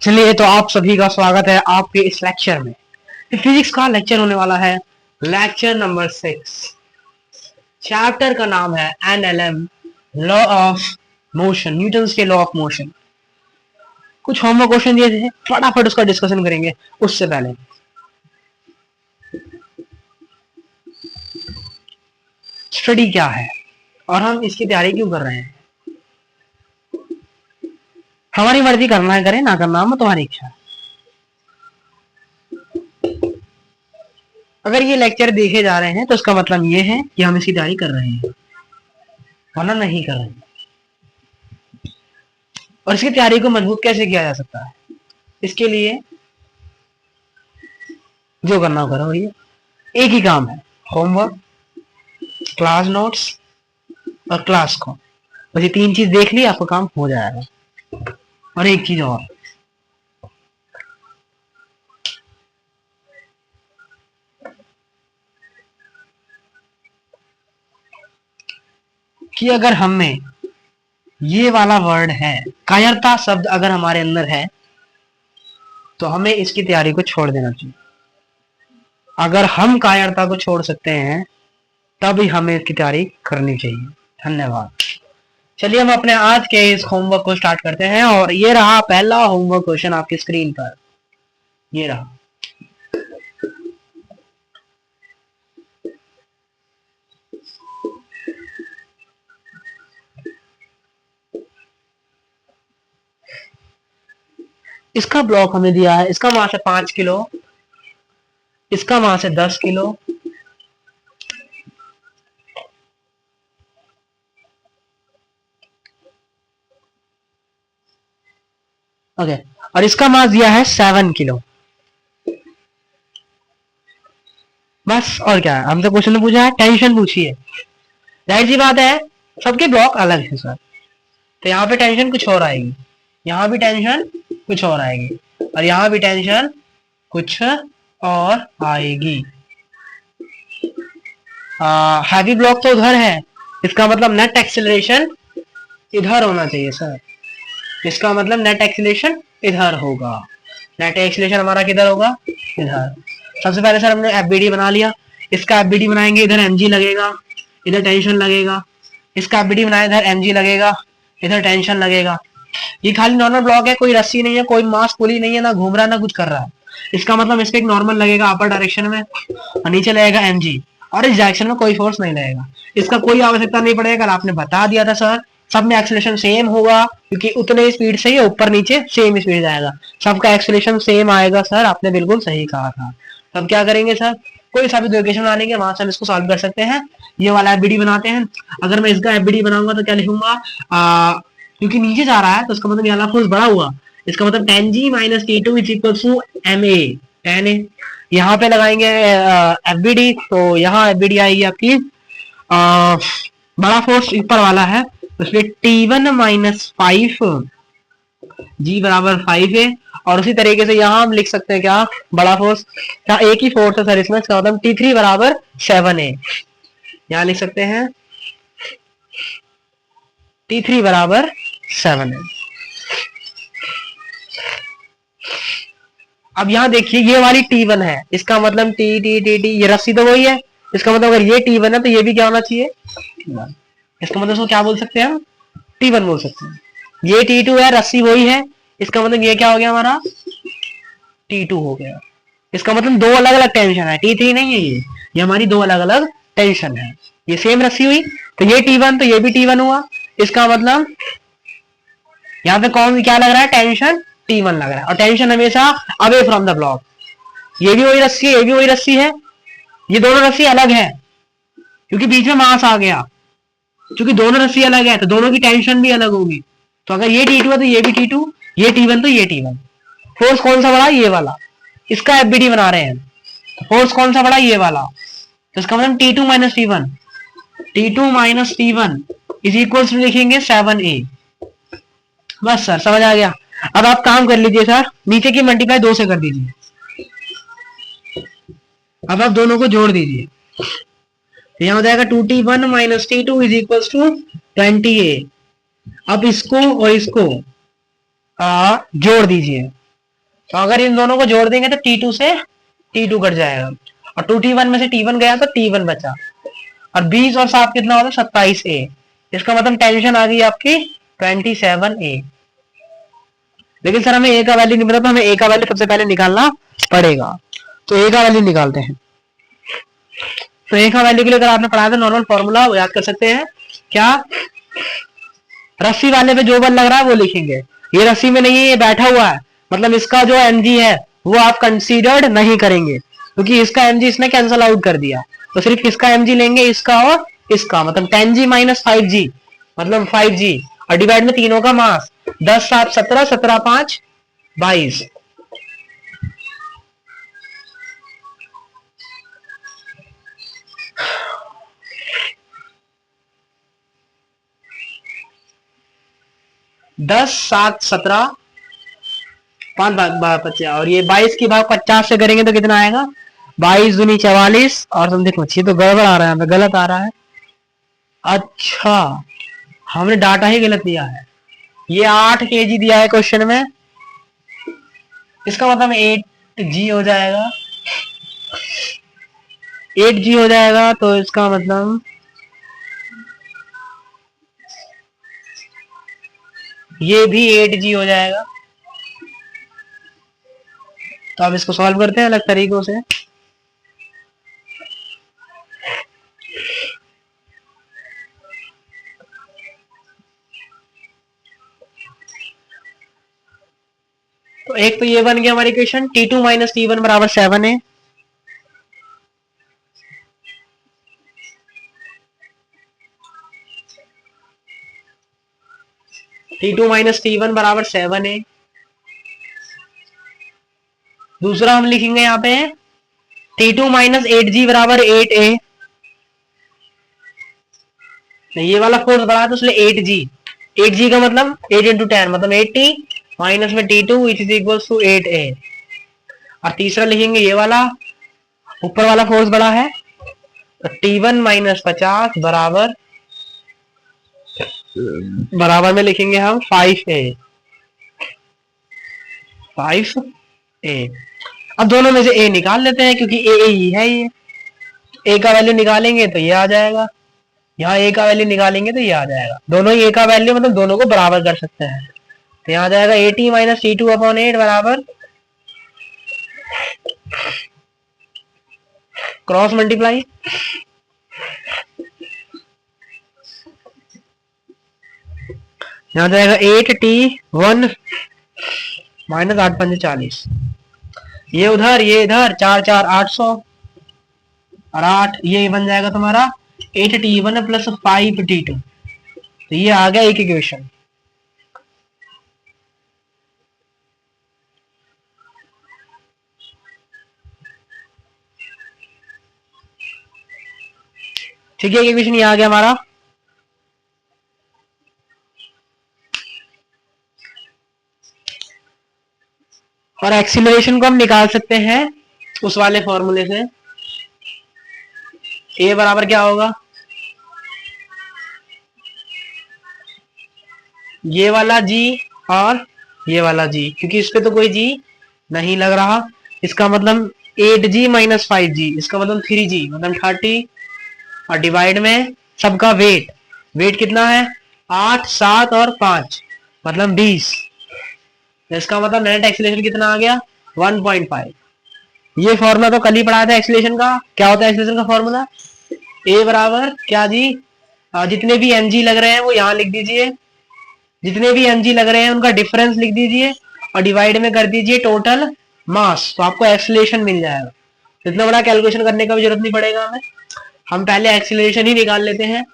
चलिए, तो आप सभी का स्वागत है आपके इस लेक्चर में। फिजिक्स का लेक्चर होने वाला है, लेक्चर नंबर 6। चैप्टर का नाम है NLM, law of motion, Newton's के लॉ ऑफ मोशन। कुछ होमवर्क क्वेश्चन दिए थे, फटाफट उसका डिस्कशन करेंगे। उससे पहले स्टडी क्या है और हम इसकी तैयारी क्यों कर रहे हैं। हमारी मर्जी, करना है करें, ना करना हम तुम्हारी इच्छा। अगर ये लेक्चर देखे जा रहे हैं तो इसका मतलब ये है कि हम इसकी तैयारी कर रहे हैं, वरना नहीं कर रहे हैं। और इसकी तैयारी को मजबूत कैसे किया जा सकता है, इसके लिए जो करना हो करो। ये एक ही काम है, होमवर्क, क्लास नोट्स और क्लास को। बस ये तीन चीज देख ली, आपका काम हो जाएगा। और एक चीज और, कि अगर हमें ये वाला वर्ड है, कायरता शब्द अगर हमारे अंदर है, तो हमें इसकी तैयारी को छोड़ देना चाहिए। अगर हम कायरता को छोड़ सकते हैं तभी हमें इसकी तैयारी करनी चाहिए। धन्यवाद। चलिए, हम अपने आज के इस होमवर्क को स्टार्ट करते हैं। और ये रहा पहला होमवर्क क्वेश्चन आपकी स्क्रीन पर, ये रहा। इसका ब्लॉक हमें दिया है, इसका मास है 5 किलो, इसका मास है 10 किलो, ओके, और इसका मास दिया है 7 किलो। बस, और क्या है, हमसे क्वेश्चन ने पूछा है, टेंशन पूछी है। जाहिर सी बात है, सबके ब्लॉक अलग है सर। तो यहाँ पे टेंशन कुछ और आएगी, यहाँ भी टेंशन कुछ और आएगी, और यहाँ भी टेंशन कुछ और आएगी। हैवी ब्लॉक तो उधर है, इसका मतलब नेट एक्सेलरेशन इधर होना चाहिए सर। इसका मतलब नेट एक्सेलरेशन इधर होगा। नेट एक्सेलरेशन हमारा किधर होगा? इधर। सबसे पहले सर हमने एफबीडी बना लिया। इसका एफबीडी बनाएंगे, इधर एमजी लगेगा, इधर टेंशन लगेगा। इसका एफबीडी बनाए, इधर एमजी लगेगा, इधर टेंशन लगेगा। ये खाली नॉर्मल ब्लॉक है, कोई रस्सी नहीं है, कोई मास पुली नहीं है, ना घूम रहा है ना कुछ कर रहा है। इसका मतलब इस पे एक नॉर्मल लगेगा अपर डायरेक्शन में, और नीचे लगेगा एमजी, और इस डायरेक्शन में कोई फोर्स नहीं लगेगा। इसका कोई आवश्यकता नहीं पड़ेगा, कल आपने बता दिया था सर। सब में एक्सेलरेशन सेम होगा, क्योंकि उतने स्पीड से ही ऊपर नीचे सेम स्पीड जाएगा। सबका एक्सेलरेशन सेम आएगा सर, आपने बिल्कुल सही कहा था। तब क्या करेंगे सर, कोई सा भी दो इक्वेशन बना लेंगे, वहां से हम इसको सॉल्व कर सकते हैं। ये वाला एफबीडी बनाते हैं। अगर मैं इसका एफबीडी बनाऊंगा तो क्या लिखूंगा, क्योंकि नीचे जा रहा है तो इसका मतलब ये वाला फोर्स बड़ा हुआ। इसका मतलब tan g minus T2 is equal to ma tan a। यहाँ पे लगाएंगे एफबीडी, तो यहाँ एफबीडी आएगी आपकी, बड़ा फोर्स ऊपर वाला है, इसलिए T1 माइनस 5 g बराबर 5 है। और उसी तरीके से यहाँ हम लिख सकते हैं क्या, बड़ा फोर्स, यहाँ एक ही फोर्स है सर इसमें, इसका मतलब T3 बराबर 7a। यहाँ लिख सकते हैं T3 बराबर 7a। अब यहाँ देखिए, ये वाली T1 है, इसका मतलब T T T T, ये रस्सी तो वही है। इसका मतलब अगर ये T1 है तो ये भी क्या होना चाहिए, T1। इसका मतलब इसको क्या बोल सकते हैं हम, T1 बोल सकते हैं। ये T2 है, रस्सी वही है, इसका मतलब ये क्या हो गया हमारा, T2 हो गया। इसका मतलब दो अलग अलग टेंशन है, T3 नहीं है ये हमारी दो अलग अलग टेंशन है। ये सेम रस्सी हुई, तो ये T1 तो ये भी T1 हुआ। इसका मतलब यहाँ पे कौन क्या लग रहा है, टेंशन T1 लग रहा है, और टेंशन हमेशा अवे फ्रॉम द ब्लॉक। ये भी वही रस्सी है, ये भी वही रस्सी है, ये दोनों रस्सी अलग है क्योंकि बीच में मास आ गया। क्योंकि दोनों रस्सी अलग है तो दोनों की टेंशन भी अलग होगी। तो अगर ये T2 है तो ये भी T2, ये T1 तो ये T1। फोर्स कौन सा बड़ा, ये वाला। इसका एफबीडी बना रहे हैं, तो फोर्स कौन सा बड़ा, ये वाला। तो इसका मतलब T2 minus T1, T2 minus T1 is equal to लिखेंगे 7a। बस सर, समझ आ गया। अब आप काम कर लीजिए सर, नीचे की मल्टीप्लाई 2 से कर दीजिए। अब आप दोनों को जोड़ दीजिए, तो यहां हो जाएगा 2T1 minus T2 is equal to 20a। अब इसको और इसको जोड़ दीजिए, तो अगर इन दोनों को जोड़ देंगे तो T2 से T2 कट जाएगा और 2T1 में से T1 गया तो T1 बचा और 20 और 7 कितना होता है 27A। इसका मतलब टेंशन आ गई आपकी 27A। लेकिन सर हमें ए का वैल्यू नहीं पता तो हमें ए का वैल्यू सबसे पहले निकालना पड़ेगा। तो ए का वैल्यू निकालते हैं। तो ए का वैल्यू के लिए अगर आपने पढ़ा था नॉर्मल फॉर्मूला वो याद कर सकते हैं क्या, रस्सी वाले पे जो बल लग रहा है वो लिखेंगे। ये रस्सी में नहीं है, ये बैठा हुआ है, मतलब इसका जो mg है वो आप कंसीडर्ड नहीं करेंगे क्योंकि इसका mg इसने कैंसल आउट कर दिया। तो सिर्फ किसका mg लेंगे, इसका और इसका, मतलब 10g माइनस 5g मतलब 5g और डिवाइड में तीनों का मास 10 7 17 17 5 22। दस 7 17 5 25 और ये 22 की भाग 50 से करेंगे तो कितना आएगा 22 दूनी 44 और समझे कुछ, ये तो गड़बड़ आ रहा है, गलत आ रहा है। अच्छा हमने डाटा ही गलत दिया है, ये 8 kg दिया है क्वेश्चन में, इसका मतलब 8g हो जाएगा, 8g हो जाएगा। तो इसका मतलब ये भी 8g हो जाएगा। तो अब इसको सॉल्व करते हैं अलग तरीकों से। तो एक तो ये बन गया हमारी इक्वेशन T2 माइनस T1 बराबर 7 है। T2 माइनस T1 बराबर 7 है। दूसरा हम लिखेंगे यहाँ पे T2 माइनस 8g बराबर 8a। ये वाला फोर्स बढ़ा तो इसलिए 8g, 8g का मतलब 8 इंटू 10 मतलब 80 माइनस में T2 which is equal to 8a। और तीसरा लिखेंगे ये वाला, ऊपर वाला फोर्स बड़ा है तो T1 माइनस 50 बराबर में लिखेंगे हम 5a। अब दोनों में से a निकाल लेते हैं क्योंकि a ही है, ये a का वैल्यू निकालेंगे तो ये आ जाएगा, यहाँ a का वैल्यू निकालेंगे तो ये आ जाएगा। दोनों ही a का वैल्यू मतलब दोनों को बराबर कर सकते हैं। तो यहाँ आ जाएगा 80 माइनस T2 अपॉन 8 बराबर क्रॉस मल्टीप्लाई यहाँ जाएगा 8T1 माइनस 8 5 40, ये उधर ये इधर 4 4 800 और 8 ये बन जाएगा तुम्हारा 8T1 प्लस 5T2। तो ये आ गया एक इक्वेशन। ठीक है, इक्वेशन ये आ गया हमारा। और एक्सीलरेशन को हम निकाल सकते हैं उस वाले फॉर्मूले से। ए बराबर क्या होगा, ये वाला जी और ये वाला जी, क्योंकि इस पे तो कोई जी नहीं लग रहा। इसका मतलब 8g माइनस 5g, इसका मतलब 3g मतलब 30 और डिवाइड में सबका वेट, वेट कितना है 8 7 और 5 मतलब 20। इसका मतलब नेट एक्सीलरेशन कितना आ गया 1.5। ये फॉर्मूला तो कल ही पढ़ा था एक्सीलरेशन का। क्या होता है एक्सीलरेशन का फॉर्मूला, ए बराबर क्या जी, जितने भी mg लग रहे हैं वो यहाँ लिख दीजिए, जितने भी mg लग रहे हैं उनका डिफरेंस लिख दीजिए और डिवाइड में कर दीजिए टोटल मास, तो आपको एक्सीलरेशन मिल जाएगा। इतना बड़ा कैलकुलेशन करने का भी जरूरत नहीं पड़ेगा हमें, हम पहले एक्सीलरेशन ही निकाल लेते हैं।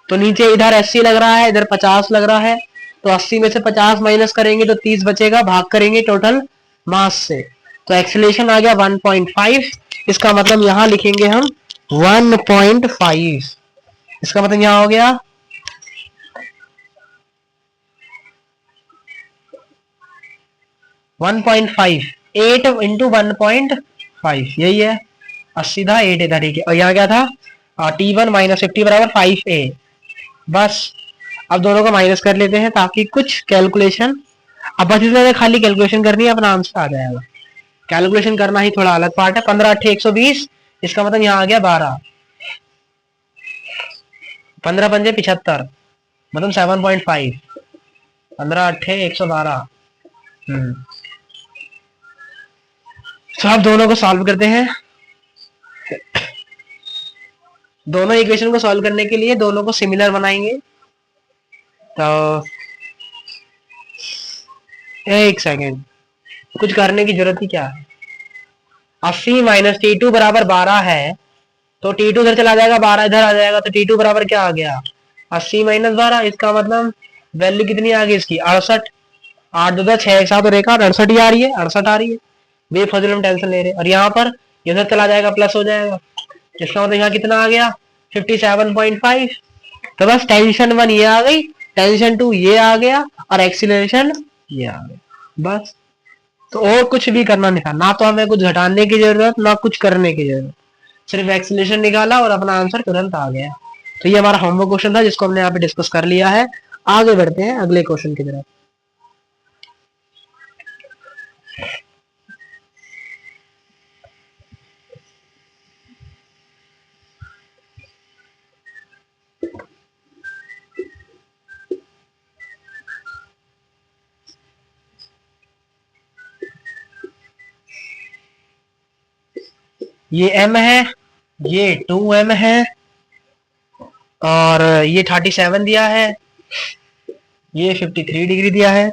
तो नीचे इधर 80 लग रहा है, इधर 50 लग रहा है, तो 80 में से 50 माइनस करेंगे तो 30 बचेगा, भाग करेंगे टोटल मास से, तो एक्सीलरेशन आ गया 1.5। इसका मतलब यहाँ लिखेंगे हम 1.5। इसका मतलब यहाँ हो गया 1.5, 8 इंटू 1.5 यही है, और सीधा 8 इधर ही। और यहाँ क्या था T1 माइनस 50 बराबर 5a। बस अब दोनों को माइनस कर लेते हैं ताकि कुछ कैलकुलेशन अब बस इसमें खाली कैलकुलेशन करनी है, अपना आंसर आ जाएगा। कैलकुलेशन करना ही थोड़ा अलग पार्ट है। 15 8 120, इसका मतलब यहाँ आ गया 12, 15 पंजे 75, मतलब 7.5, 15 8 112। तो आप दोनों को सॉल्व करते हैं। दोनों इक्वेशन को सॉल्व करने के लिए दोनों को सिमिलर बनाएंगे। तो एक सेकेंड, कुछ करने की जरूरत ही क्या है। 80 माइनस T2 बराबर 12 है, तो T2 इधर चला जाएगा, 12 इधर आ जाएगा, तो T2 बराबर क्या आ गया, 80 माइनस 12। इसका मतलब वैल्यू कितनी आ गई इसकी, 68। 8 2 6 एक साथ और एक 68 ही आ रही है, 68 आ रही है। बेफजूल हम टेंशन ले रहे हैं। और यहाँ पर इधर चला जाएगा, प्लस हो जाएगा। इसका मतलब यहाँ कितना आ गया, 57.5। तो बस टेंशन 1 ये आ गई, टेंशन 2 ये आ गया, और एक्सीलरेशन ये आ गया। बस, तो और कुछ भी करना नहीं था, ना तो हमें कुछ घटाने की जरूरत, ना कुछ करने की जरूरत। सिर्फ एक्सीलरेशन निकाला और अपना आंसर तुरंत आ गया। तो ये हमारा होमवर्क क्वेश्चन था, जिसको हमने यहाँ पे डिस्कस कर लिया है। आगे बढ़ते हैं अगले क्वेश्चन की तरफ। ये m है, ये 2m है, और ये 37 दिया है, ये 53 डिग्री दिया है।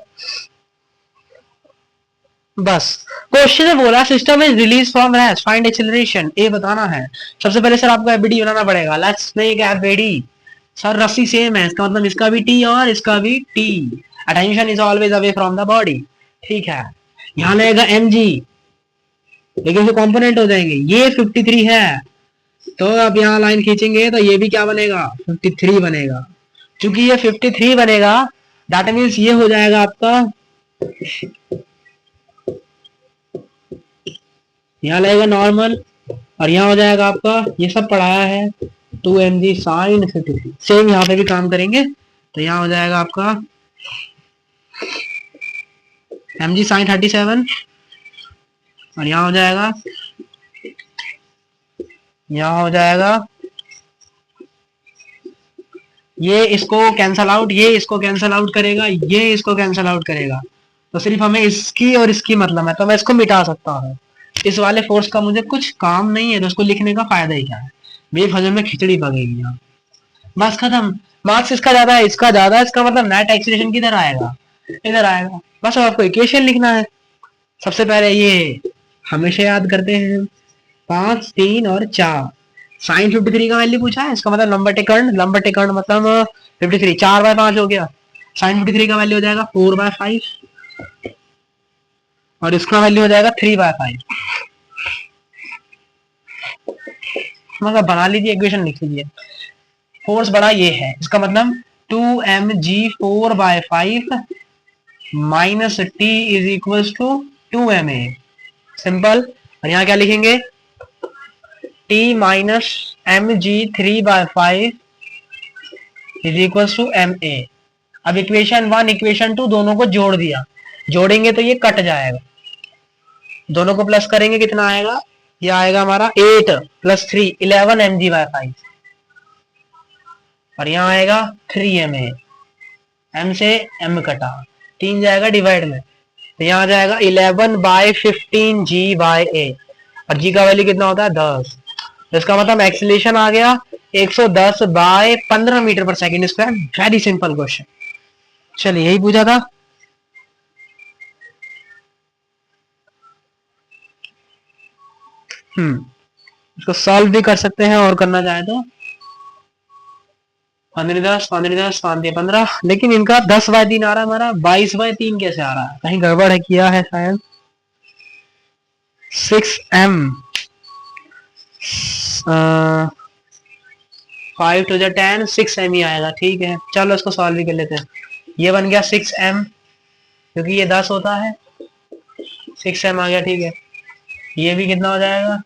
बस क्वेश्चन में बोला system is release from rest, find acceleration, ये बताना है। सबसे पहले सर आपको एबीडी बनाना पड़ेगा। Let's make ABD. सर रस्सी सेम है, इसका मतलब इसका भी टी और इसका भी T. Attention is always away from the body, ठीक है। यहाँ लगेगा एम जी, लेकिन कंपोनेंट हो जाएंगे। ये 53 है, तो अब यहाँ लाइन खींचेंगे तो ये भी क्या बनेगा, 53 बनेगा। क्योंकि ये 53 बनेगा, दैट मीन्स ये हो जाएगा आपका, यहाँ लगेगा नॉर्मल, और यहाँ हो जाएगा आपका, ये सब पढ़ाया है, 2mg साइन 53। सेम यहाँ पे भी काम करेंगे, तो यहाँ हो जाएगा आपका mg साइन 37, और यहाँ हो जाएगा, यहाँ हो जाएगा, ये इसको कैंसल आउट, ये इसको कैंसल आउट करेगा, ये इसको कैंसल आउट करेगा। तो सिर्फ हमें इसकी और इसकी मतलब है, तो मैं इसको मिटा सकता हूँ। इस वाले फोर्स का मुझे कुछ काम नहीं है, तो उसको लिखने का फायदा ही क्या है। बेफजल में खिचड़ी पकेगी यहाँ। बस खत्म। मार्क्स इसका ज्यादा है, इसका ज्यादा है, इसका मतलब नेट एक्सीलरेशन किधर आएगा, इधर आएगा। बस आपको इक्वेशन लिखना है। सबसे पहले ये हमेशा याद करते हैं, 5 3 और 4। साइन 53 का वैल्यू पूछा है, इसका मतलब नंबर टेकर्न, नंबर टेकर्न मतलब 53, 4/5 हो गया। साइन 53 का वैल्यू हो जाएगा 4/5, और इसका वैल्यू हो जाएगा 3/5। मतलब बना लीजिए, इक्वेशन लिख लीजिए। फोर्स बड़ा ये है, इसका मतलब 2mg 4/5 minus t is equal to 2ma। Simple. और यहाँ क्या लिखेंगे, t minus mg 3/5 is equal to ma। अब इक्वेशन 1 इक्वेशन 2 दोनों को जोड़ दिया, जोड़ेंगे तो ये कट जाएगा, दोनों को प्लस करेंगे कितना आएगा, ये आएगा हमारा 8 + 3 11 mg/5, और यहाँ आएगा 3ma। m से m कटा, 3 जाएगा डिवाइड में, तो यहाँ आ जाएगा 11/15 g/a, और g का वैल्यू कितना होता है 10। तो इसका मतलब एक्सीलरेशन आ गया 110/15 मीटर पर second square. Very simple question. चलिए यही पूछा था। इसको सॉल्व भी कर सकते हैं, और करना चाहे तो 15 15 15, लेकिन इनका 10/3 आ रहा है, हमारा 22/3 कैसे आ रहा है, कहीं गड़बड़ है, किया है शायद। 6m 5 to the 10 6m ही आएगा, ठीक है। चलो इसको सॉल्व भी कर लेते हैं। ये बन गया 6m, क्योंकि ये 10 होता है, 6m आ गया, ठीक है। ये भी कितना हो जाएगा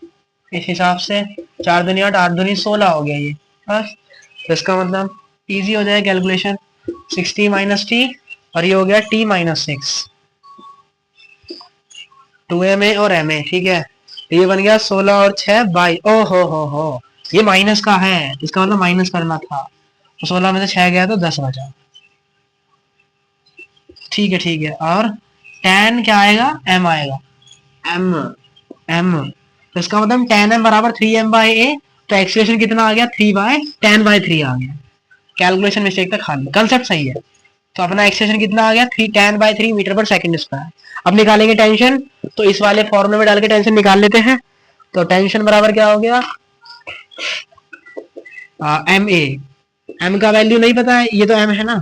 इस हिसाब से, 4 दूनी 8 8 दूनी 16 हो गया ये। बस, तो इसका मतलब इजी हो जाए कैलकुलेशन, 60 - t, और ये हो गया t - 6। 2ma और ma, ठीक है। तो ये बन गया 16 और 6 22। ओ हो, ये माइनस का है, इसका मतलब माइनस करना था। तो 16 में से 6 गया तो 10 बचा। ठीक है, ठीक है। और tan क्या आएगा, m आएगा, m तो इसका मतलब tan m बराबर 3m/a। तो एक्सप्रेशन कितना आ गया, 3/10/3 आ गया। कैलकुलेशन मिस्टेक था खाली, कंसेप्ट सही है। तो अपना एक्सप्रेशन कितना आ गया, 3 10/3 मीटर पर सेकंड स्क्वायर। अब निकालेंगे टेंशन, तो इस वाले फॉर्मूले में डाल के टेंशन निकाल लेते हैं। तो टेंशन बराबर क्या हो गया, m का वैल्यू नहीं पता है, ये तो m है ना,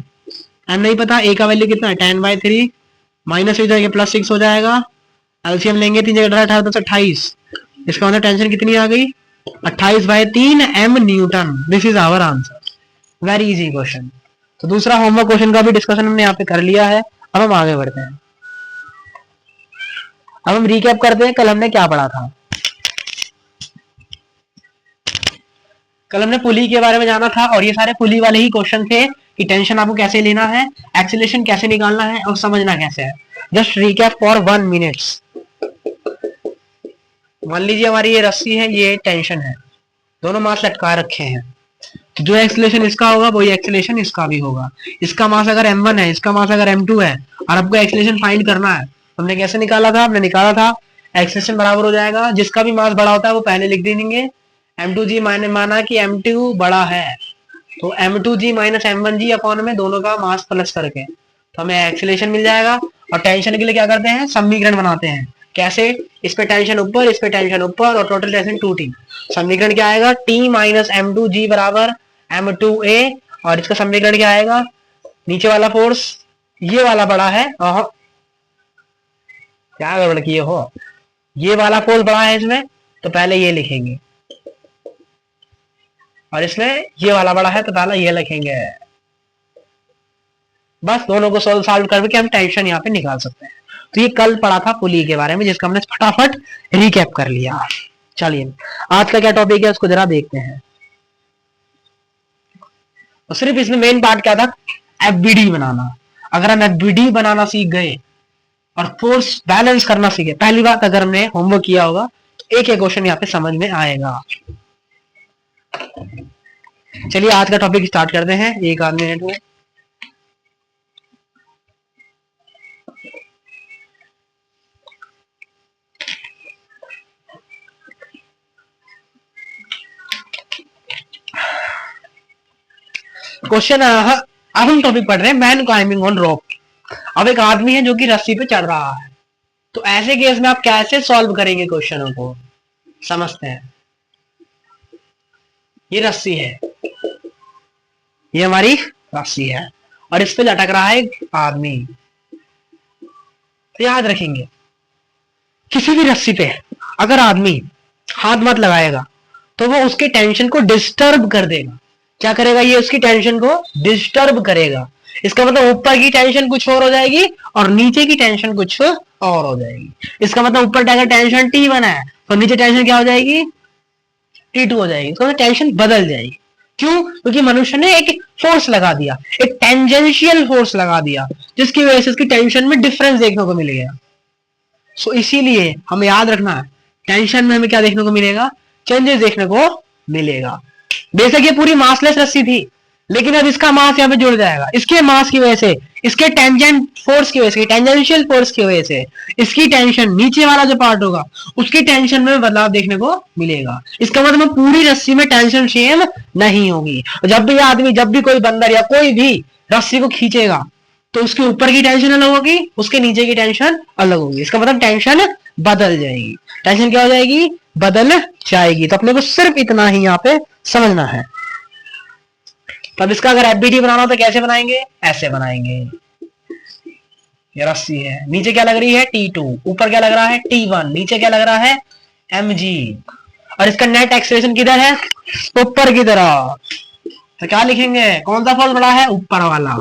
m नहीं पता, a का वैल्यू कितना है 10/3, माइनस हो जाएगा +6 हो जाएगा। एलसीएम लेंगे 3 जगह 18 10 28। इसका मतलब टेंशन कितनी आ गई, 28/3 m newton. This is our answer, very easy question. तो दूसरा होमवर्क क्वेश्चन का भी डिस्कशन हमने यहाँ पे कर लिया है। अब हम आगे बढ़ते हैं। अब हम रिकैप करते हैं कल हमने क्या पढ़ा था। कल हमने पुली के बारे में जाना था, और ये सारे पुली वाले ही क्वेश्चन थे कि टेंशन आपको कैसे लेना है, एक्सीलरेशन कैसे निकालना है और समझना कैसे है। Just recap for 1 minute. मान लीजिए हमारी ये रस्सी है, ये टेंशन है, दोनों मास लटका रखे हैं। तो जो एक्सीलरेशन इसका होगा वही एक्सीलरेशन इसका भी होगा। इसका मास अगर m1 है, इसका मास अगर m2 है, और आपको एक्सीलरेशन फाइंड करना है, हमने कैसे निकाला था, हमने निकाला था एक्सीलरेशन बराबर हो जाएगा, जिसका भी मास बड़ा होता है वो पहले लिख देंगे। m2g मैंने माना कि m2 बड़ा है, तो m2g माइनस m1g अपॉन में दोनों का मास प्लस करके तो हमें एक्सीलरेशन मिल जाएगा। और टेंशन के लिए क्या करते हैं, समीकरण बनाते हैं। कैसे, इस पे टेंशन ऊपर, इस पे टेंशन ऊपर, और टोटल टेंशन 2t। समीकरण क्या आएगा, t माइनस m2g बराबर m2a। और इसका समीकरण क्या आएगा, नीचे वाला फोर्स ये वाला बड़ा है, क्या गड़बड़ किए हो, ये वाला फोर्स बड़ा है इसमें, तो पहले ये लिखेंगे, और इसमें ये वाला बड़ा है तो पहले ये लिखेंगे। बस दोनों को सॉल्व करके हम टेंशन यहाँ पे निकाल सकते हैं। तो ये कल पढ़ा था पुली के बारे में, जिसका हमने फटाफट रिकैप कर लिया। चलिए आज का क्या टॉपिक है उसको जरा देखते हैं। तो सिर्फ इसमें मेन पार्ट क्या था, एफबीडी बनाना। अगर हम एफबीडी बनाना सीख गए और फोर्स बैलेंस करना सीखे, पहली बात अगर हमने होमवर्क किया होगा तो एक एक क्वेश्चन यहाँ पे समझ में आएगा। चलिए आज का टॉपिक स्टार्ट करते हैं 1 आध मिनट में। क्वेश्चन, अब हम टॉपिक पढ़ रहे हैं मैन क्लाइंबिंग ऑन रॉक। अब एक आदमी है जो कि रस्सी पे चढ़ रहा है, तो ऐसे केस में आप कैसे सॉल्व करेंगे क्वेश्चनों को, समझते हैं। ये रस्सी है, ये हमारी रस्सी है, और इस पे लटक रहा है एक आदमी। तो याद रखेंगे, किसी भी रस्सी पे अगर आदमी हाथ मत लगाएगा तो वो उसके टेंशन को डिस्टर्ब कर देगा। क्या करेगा, ये उसकी टेंशन को डिस्टर्ब करेगा। इसका मतलब ऊपर की टेंशन कुछ और हो जाएगी और नीचे की टेंशन कुछ और हो जाएगी। इसका मतलब ऊपर अगर टेंशन T1 है तो नीचे टेंशन क्या हो जाएगी, T2 हो जाएगी। तो टेंशन बदल जाएगी। क्यों, क्योंकि मनुष्य ने एक फोर्स लगा दिया, एक टेंजेंशियल फोर्स लगा दिया, जिसकी वजह से उसकी टेंशन में डिफरेंस देखने को मिल गया। सो इसीलिए हमें याद रखना है, टेंशन में हमें क्या देखने को मिलेगा, चेंजेस देखने को मिलेगा। बेशक ये पूरी मासलेस रस्सी थी, लेकिन अब इसका मास यहाँ पे जुड़ जाएगा। इसके मास की वजह से, इसके टेंजेंट फोर्स की वजह से, टेंजेंशियल फोर्स की वजह से इसकी टेंशन, नीचे वाला जो पार्ट होगा उसकी टेंशन में बदलाव देखने को मिलेगा। इसका मतलब पूरी रस्सी में टेंशन सेम नहीं होगी। जब भी आदमी, जब भी कोई बंदर या कोई भी रस्सी को खींचेगा तो उसके ऊपर की टेंशन अलग होगी, उसके नीचे की टेंशन अलग होगी। इसका मतलब टेंशन बदल जाएगी। टेंशन क्या हो जाएगी, बदल जाएगी। तो अपने को सिर्फ इतना ही यहाँ पे समझना है। तब इसका अगर एफबीडी बनाना हो तो कैसे बनाएंगे, ऐसे बनाएंगे। ये रस्सी है, नीचे क्या लग रही है T2, ऊपर क्या लग रहा है T1, नीचे क्या लग रहा है mg, और इसका नेट एक्सेलरेशन किधर है, ऊपर की तरफ। तो क्या लिखेंगे, कौन सा फोर्स बड़ा है, ऊपर वाला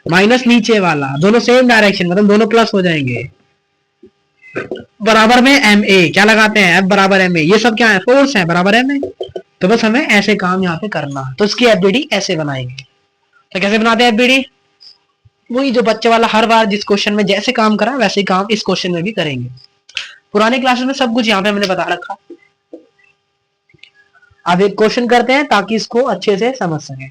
माइनस नीचे वाला, दोनों सेम डायरेक्शन, मतलब दोनों प्लस हो जाएंगे। बराबर में ma, क्या लगाते हैं, F बराबर ma, ये सब क्या है, फोर्स है, बराबर ma। तो बस हमें ऐसे काम यहाँ पे करना, तो इसकी एफबीडी ऐसे बनाएंगे। तो कैसे बनाते हैं एफबीडी, वही जो बच्चे वाला हर बार जिस क्वेश्चन में जैसे काम करा वैसे ही काम इस क्वेश्चन में भी करेंगे। पुराने क्लासेस में सब कुछ यहाँ पे हमने बता रखा। अब एक क्वेश्चन करते हैं ताकि इसको अच्छे से समझ सकें।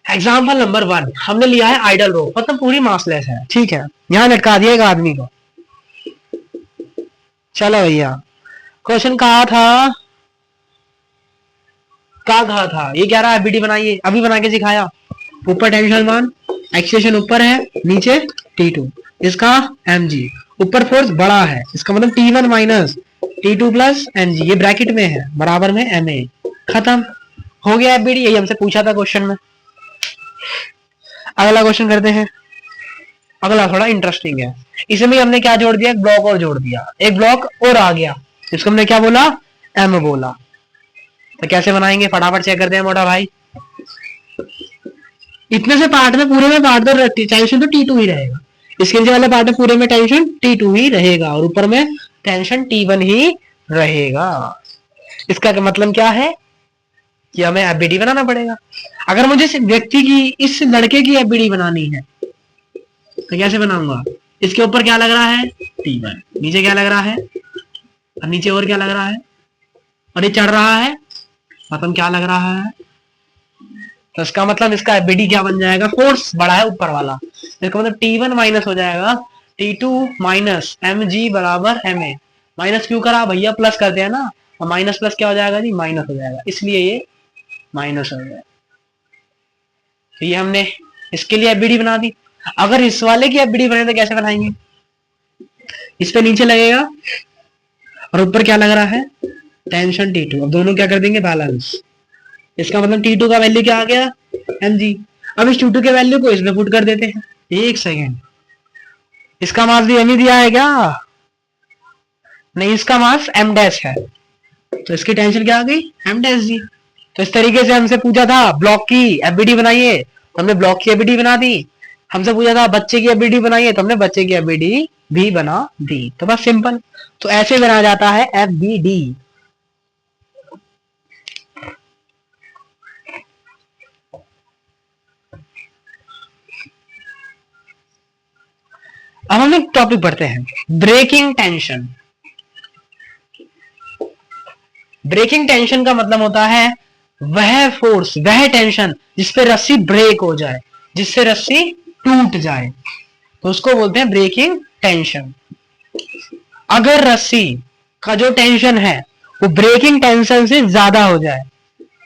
एग्जाम्पल नंबर 1 हमने लिया है आइडल रो, मतलब पूरी मासलेस है, ठीक है, यहां लटका दिया एक आदमी को। चलो भैया क्वेश्चन कहा था, ये कह रहा है एबीडी बनाइए, अभी बना के सिखाया। ऊपर टेंशन 1, एक्सेलेरेशन ऊपर है, नीचे T2, इसका mg, ऊपर फोर्स बड़ा है, इसका मतलब T1 minus T2 plus mg, ये ब्रैकेट में है, बराबर में ma। खत्म हो गया एबीडी, यही हमसे पूछा था क्वेश्चन में। अगला क्वेश्चन करते हैं। अगला थोड़ा इंटरेस्टिंग है, इसमें हमने क्या जोड़ दिया, एक ब्लॉक और जोड़ दिया, एक ब्लॉक और आ गया, इसको हमने क्या बोला, m बोला। तो कैसे बनाएंगे, फटाफट चेक करते हैं मोटा भाई। इतने से पार्ट में पूरे में पार्ट तो टेंशन तो T2 ही रहेगा, इसके नीचे वाले पार्ट में पूरे में टेंशन T2 ही रहेगा और ऊपर में टेंशन T1 ही रहेगा। इसका मतलब क्या है कि हमें एबीडी बनाना पड़ेगा। अगर मुझे इस व्यक्ति की, इस लड़के की एबीडी बनानी है तो कैसे बनाऊंगा, इसके ऊपर क्या लग रहा है, T1, नीचे क्या लग रहा है, और नीचे और क्या लग रहा है, और ये चढ़ रहा है, मतलब क्या लग रहा है, तो इसका मतलब इसका एबीडी क्या बन जाएगा, फोर्स बड़ा है ऊपर वाला, इसका मतलब T1 माइनस हो जाएगा T2 माइनस mg बराबर ma। माइनस क्यों करा भैया, प्लस करते हैं ना, और माइनस प्लस क्या हो जाएगा जी, माइनस हो जाएगा, इसलिए ये माइनस हो जाएगा। तो ये हमने इसके लिए एबीडी बना दी। अगर इस वाले की एबीडी बने तो कैसे बनाएंगे, इस पे नीचे लगेगा और ऊपर क्या लग रहा है, टेंशन T2, अब दोनों क्या कर देंगे, बैलेंस। इसका मतलब T2 का वैल्यू क्या आ गया, mg। अब इस T2 के वैल्यू को इसमें पुट कर देते हैं। एक सेकेंड, इसका मास भी m ही दिया है क्या, नहीं, इसका मास m डैश है, तो इसकी टेंशन क्या आ गई, m डैश जी। तो इस तरीके से हमसे पूछा था ब्लॉक की एबीडी बनाइए, तो हमने ब्लॉक की एबीडी बना दी। हमसे पूछा था बच्चे की एबीडी बनाइए, तो हमने बच्चे की एबीडी भी बना दी। तो बस सिंपल, तो ऐसे बनाया जाता है एबीडी। अब हम एक टॉपिक पढ़ते हैं, ब्रेकिंग टेंशन। ब्रेकिंग टेंशन का मतलब होता है वह फोर्स, वह टेंशन जिसपे रस्सी ब्रेक हो जाए, जिससे रस्सी टूट जाए, तो उसको बोलते हैं ब्रेकिंग टेंशन। अगर रस्सी का जो टेंशन है वो ब्रेकिंग टेंशन से ज्यादा हो जाए,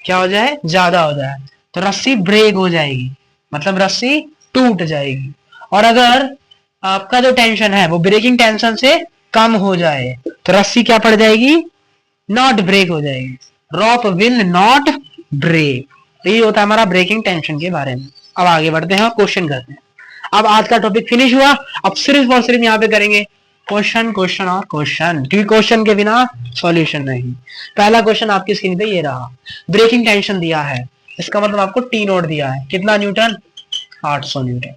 क्या हो जाए, ज्यादा हो जाए, तो रस्सी ब्रेक हो जाएगी, मतलब रस्सी टूट जाएगी। और अगर आपका जो टेंशन है वो ब्रेकिंग टेंशन से कम हो जाए तो रस्सी क्या पड़ जाएगी, नॉट ब्रेक हो जाएगी, रॉप विल नॉट ब्रेक। तो ये होता है हमारा ब्रेकिंग टेंशन के बारे में। अब आगे बढ़ते हैं और क्वेश्चन करते हैं। अब आज का टॉपिक फिनिश हुआ, अब सिर्फ और सिर्फ यहाँ पे करेंगे क्वेश्चन, क्वेश्चन और क्वेश्चन, क्योंकि क्वेश्चन के बिना सॉल्यूशन नहीं। पहला क्वेश्चन आपकी स्क्रीन पे ये रहा, ब्रेकिंग टेंशन दिया है, इसका मतलब आपको टी नोट दिया है, कितना न्यूटन, 800 न्यूटन।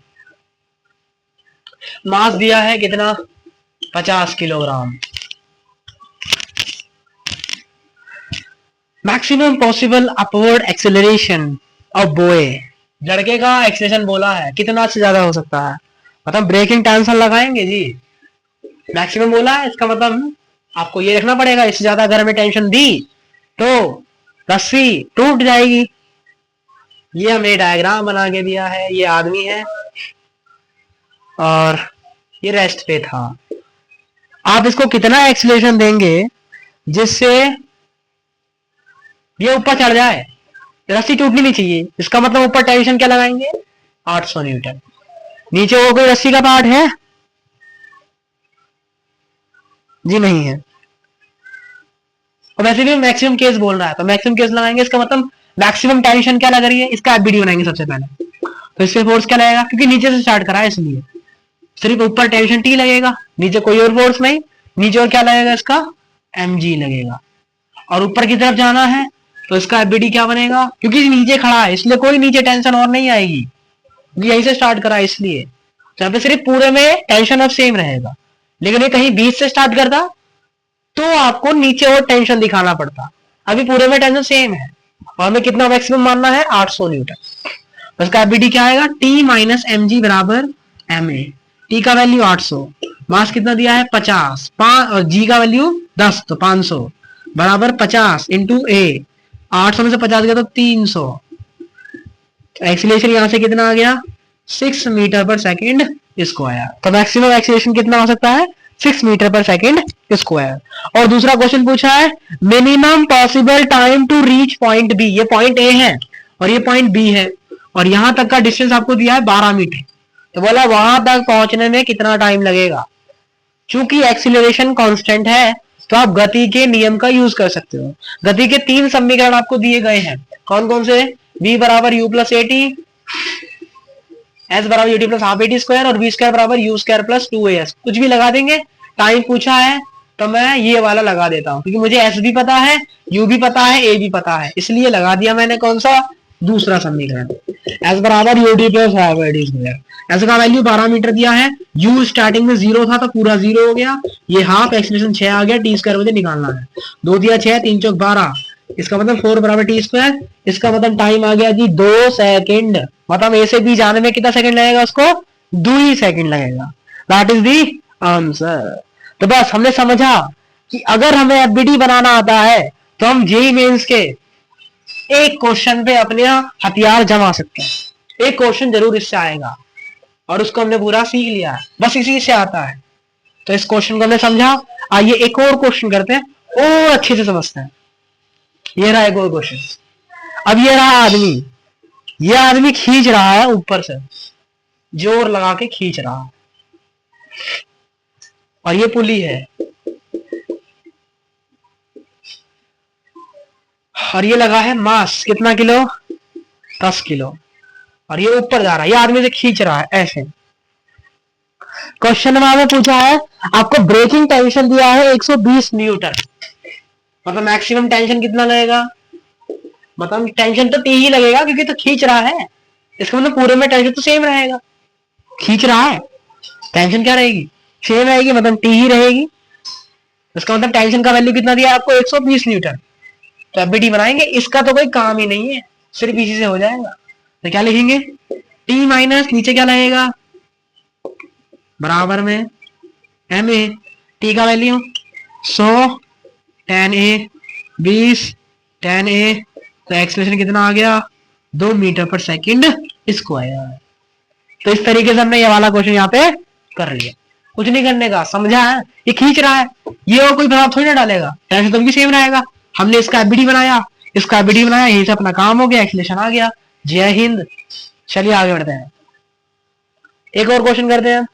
मास दिया है कितना, 50 kilogram. Maximum possible upward acceleration of boy, लड़के का एक्सेलरेशन बोला है कितना से ज्यादा हो सकता है, मतलब ब्रेकिंग टेंशन लगाएंगे जी, मैक्सिमम बोला है, इसका मतलब आपको ये रखना पड़ेगा, इससे ज्यादा अगर हमें टेंशन दी तो रस्सी टूट जाएगी। ये हमें डायग्राम बना के दिया है, ये आदमी है और ये रेस्ट पे था। आप इसको कितना एक्सेलरेशन देंगे जिससे ये ऊपर चढ़ जाए, रस्सी टूटनी नहीं चाहिए, इसका मतलब ऊपर टेंशन क्या लगाएंगे, 800 न्यूटन। नीचे वो कोई रस्सी का पार्ट है जी, नहीं है, और वैसे भी मैक्सिमम केस बोल रहा है तो मैक्सिमम केस लगाएंगे, इसका मतलब मैक्सिमम टेंशन क्या लग रही है, इसका एबीडी बनाएंगे सबसे पहले। तो इससे फोर्स क्या लगेगा, क्योंकि नीचे से स्टार्ट करा है इसलिए सिर्फ ऊपर टेंशन टी लगेगा, नीचे कोई और फोर्स नहीं, नीचे और क्या लगेगा, इसका mg लगेगा। और ऊपर की तरफ जाना है तो इसका एबीडी क्या बनेगा, क्योंकि नीचे खड़ा है इसलिए कोई नीचे टेंशन और नहीं आएगी, यहीं से स्टार्ट करा है इसलिए, तो यहाँ पे सिर्फ पूरे में टेंशन अब सेम रहेगा। लेकिन ये कहीं बीच से स्टार्ट करता तो आपको नीचे और टेंशन दिखाना पड़ता, अभी पूरे में टेंशन सेम है और हमें कितना मैक्सिमम मानना है, 800 न्यूटन। उसका एफबीडी क्या आएगा, टी माइनस एम जी बराबर एम ए। टी का वैल्यू 800, मास कितना दिया है 50, और जी का वैल्यू 10 तो 500 बराबर 50 इंटू ए। 800 में से 50 गया तो 300। एक्सीलरेशन यहां से कितना आ गया 6 मीटर पर सेकेंड स्क्वायर। तो मैक्सिमम एक्सीलरेशन कितना हो सकता है 6 मीटर पर सेकेंड स्क्वायर। और दूसरा क्वेश्चन पूछा है minimum possible time to reach point B. ये पॉइंट ए है और ये पॉइंट बी है और यहां तक का डिस्टेंस आपको दिया है 12 मीटर। तो बोला वहां तक पहुंचने में कितना टाइम लगेगा। चूंकि एक्सीलरेशन कांस्टेंट है तो आप गति के नियम का यूज कर सकते हो। गति के 3 समीकरण आपको दिए गए हैं, कौन कौन से, v बराबर u plus a t, s बराबर u t plus half a t square और वी स्क्वायर बराबर यू स्क्वायर प्लस 2as। कुछ भी लगा देंगे। टाइम पूछा है तो मैं ये वाला लगा देता हूं क्योंकि मुझे एस भी पता है, यू भी पता है, ए भी पता है, इसलिए लगा दिया मैंने कौन सा, दूसरा समीकरण। एस बराबर u t plus half a t square. S का वैल्यू 12 मीटर दिया है, यू स्टार्टिंग में 0 था तो पूरा 0 हो गया, ये हाफ एक्सीलरेशन 6 आ गया, टी स्क्वायर मुझे निकालना है। 2 दिया 6, 3 चौक 12, इसका मतलब 4 बराबर टी स्क्वायर। इसका मतलब टाइम आ गया जी 2 सेकंड। मतलब ए से बी जाने में कितना सेकंड लगेगा, उसको 2 ही सेकंड लगेगा। That is the answer. तो बस हमने समझा कि अगर हमें एफबीडी बनाना आता है तो हम जेईई मेंस के एक क्वेश्चन पे अपने हथियार जमा सकते हैं। एक क्वेश्चन जरूर इससे आएगा और उसको हमने पूरा सीख लिया है, बस इसी से आता है। तो इस क्वेश्चन को हमने समझा। आइए एक और क्वेश्चन करते हैं और अच्छे से समझते हैं। ये रहा एक और क्वेश्चन। अब ये रहा आदमी, ये आदमी खींच रहा है ऊपर से, जोर लगा के खींच रहा है और ये पुली है और ये लगा है मास कितना किलो, 10 किलो, और ये ऊपर जा रहा है, ये आदमी से खींच रहा है ऐसे। क्वेश्चन में पूछा है आपको ब्रेकिंग टेंशन दिया है 120 न्यूटन, मतलब मैक्सिमम टेंशन कितना लगेगा, मतलब टेंशन तो टी ही लगेगा क्योंकि तो खींच रहा है, इसका मतलब पूरे में टेंशन तो सेम रहेगा। खींच रहा है टेंशन क्या रहेगी, सेम रहेगी, मतलब टी ही रहेगी। इसका मतलब टेंशन का वैल्यू कितना दिया आपको 120 न्यूटन। तो एफबीडी बनाएंगे, इसका तो कोई काम ही नहीं है, सिर्फ इसी से हो जाएगा। तो क्या लिखेंगे, टी माइनस नीचे क्या लगेगा बराबर में एम ए, टी का वैल्यू 100 tan ए 20 tan ए, तो एक्सीलरेशन कितना आ गया 2 मीटर पर सेकंड स्क्वायर। तो इस तरीके से हमने ये वाला क्वेश्चन यहाँ पे कर लिया। कुछ नहीं करने का, समझा है, ये खींच रहा है, ये और कोई प्रभाव थोड़ी ना डालेगा, टेंशन तो भी सेम रहेगा। हमने इसका एफबीडी बनाया, इसका एफबीडी बनाया, यही से अपना काम हो गया, एक्सीलरेशन आ गया। जय हिंद। चलिए आगे बढ़ते हैं, एक और क्वेश्चन करते हैं।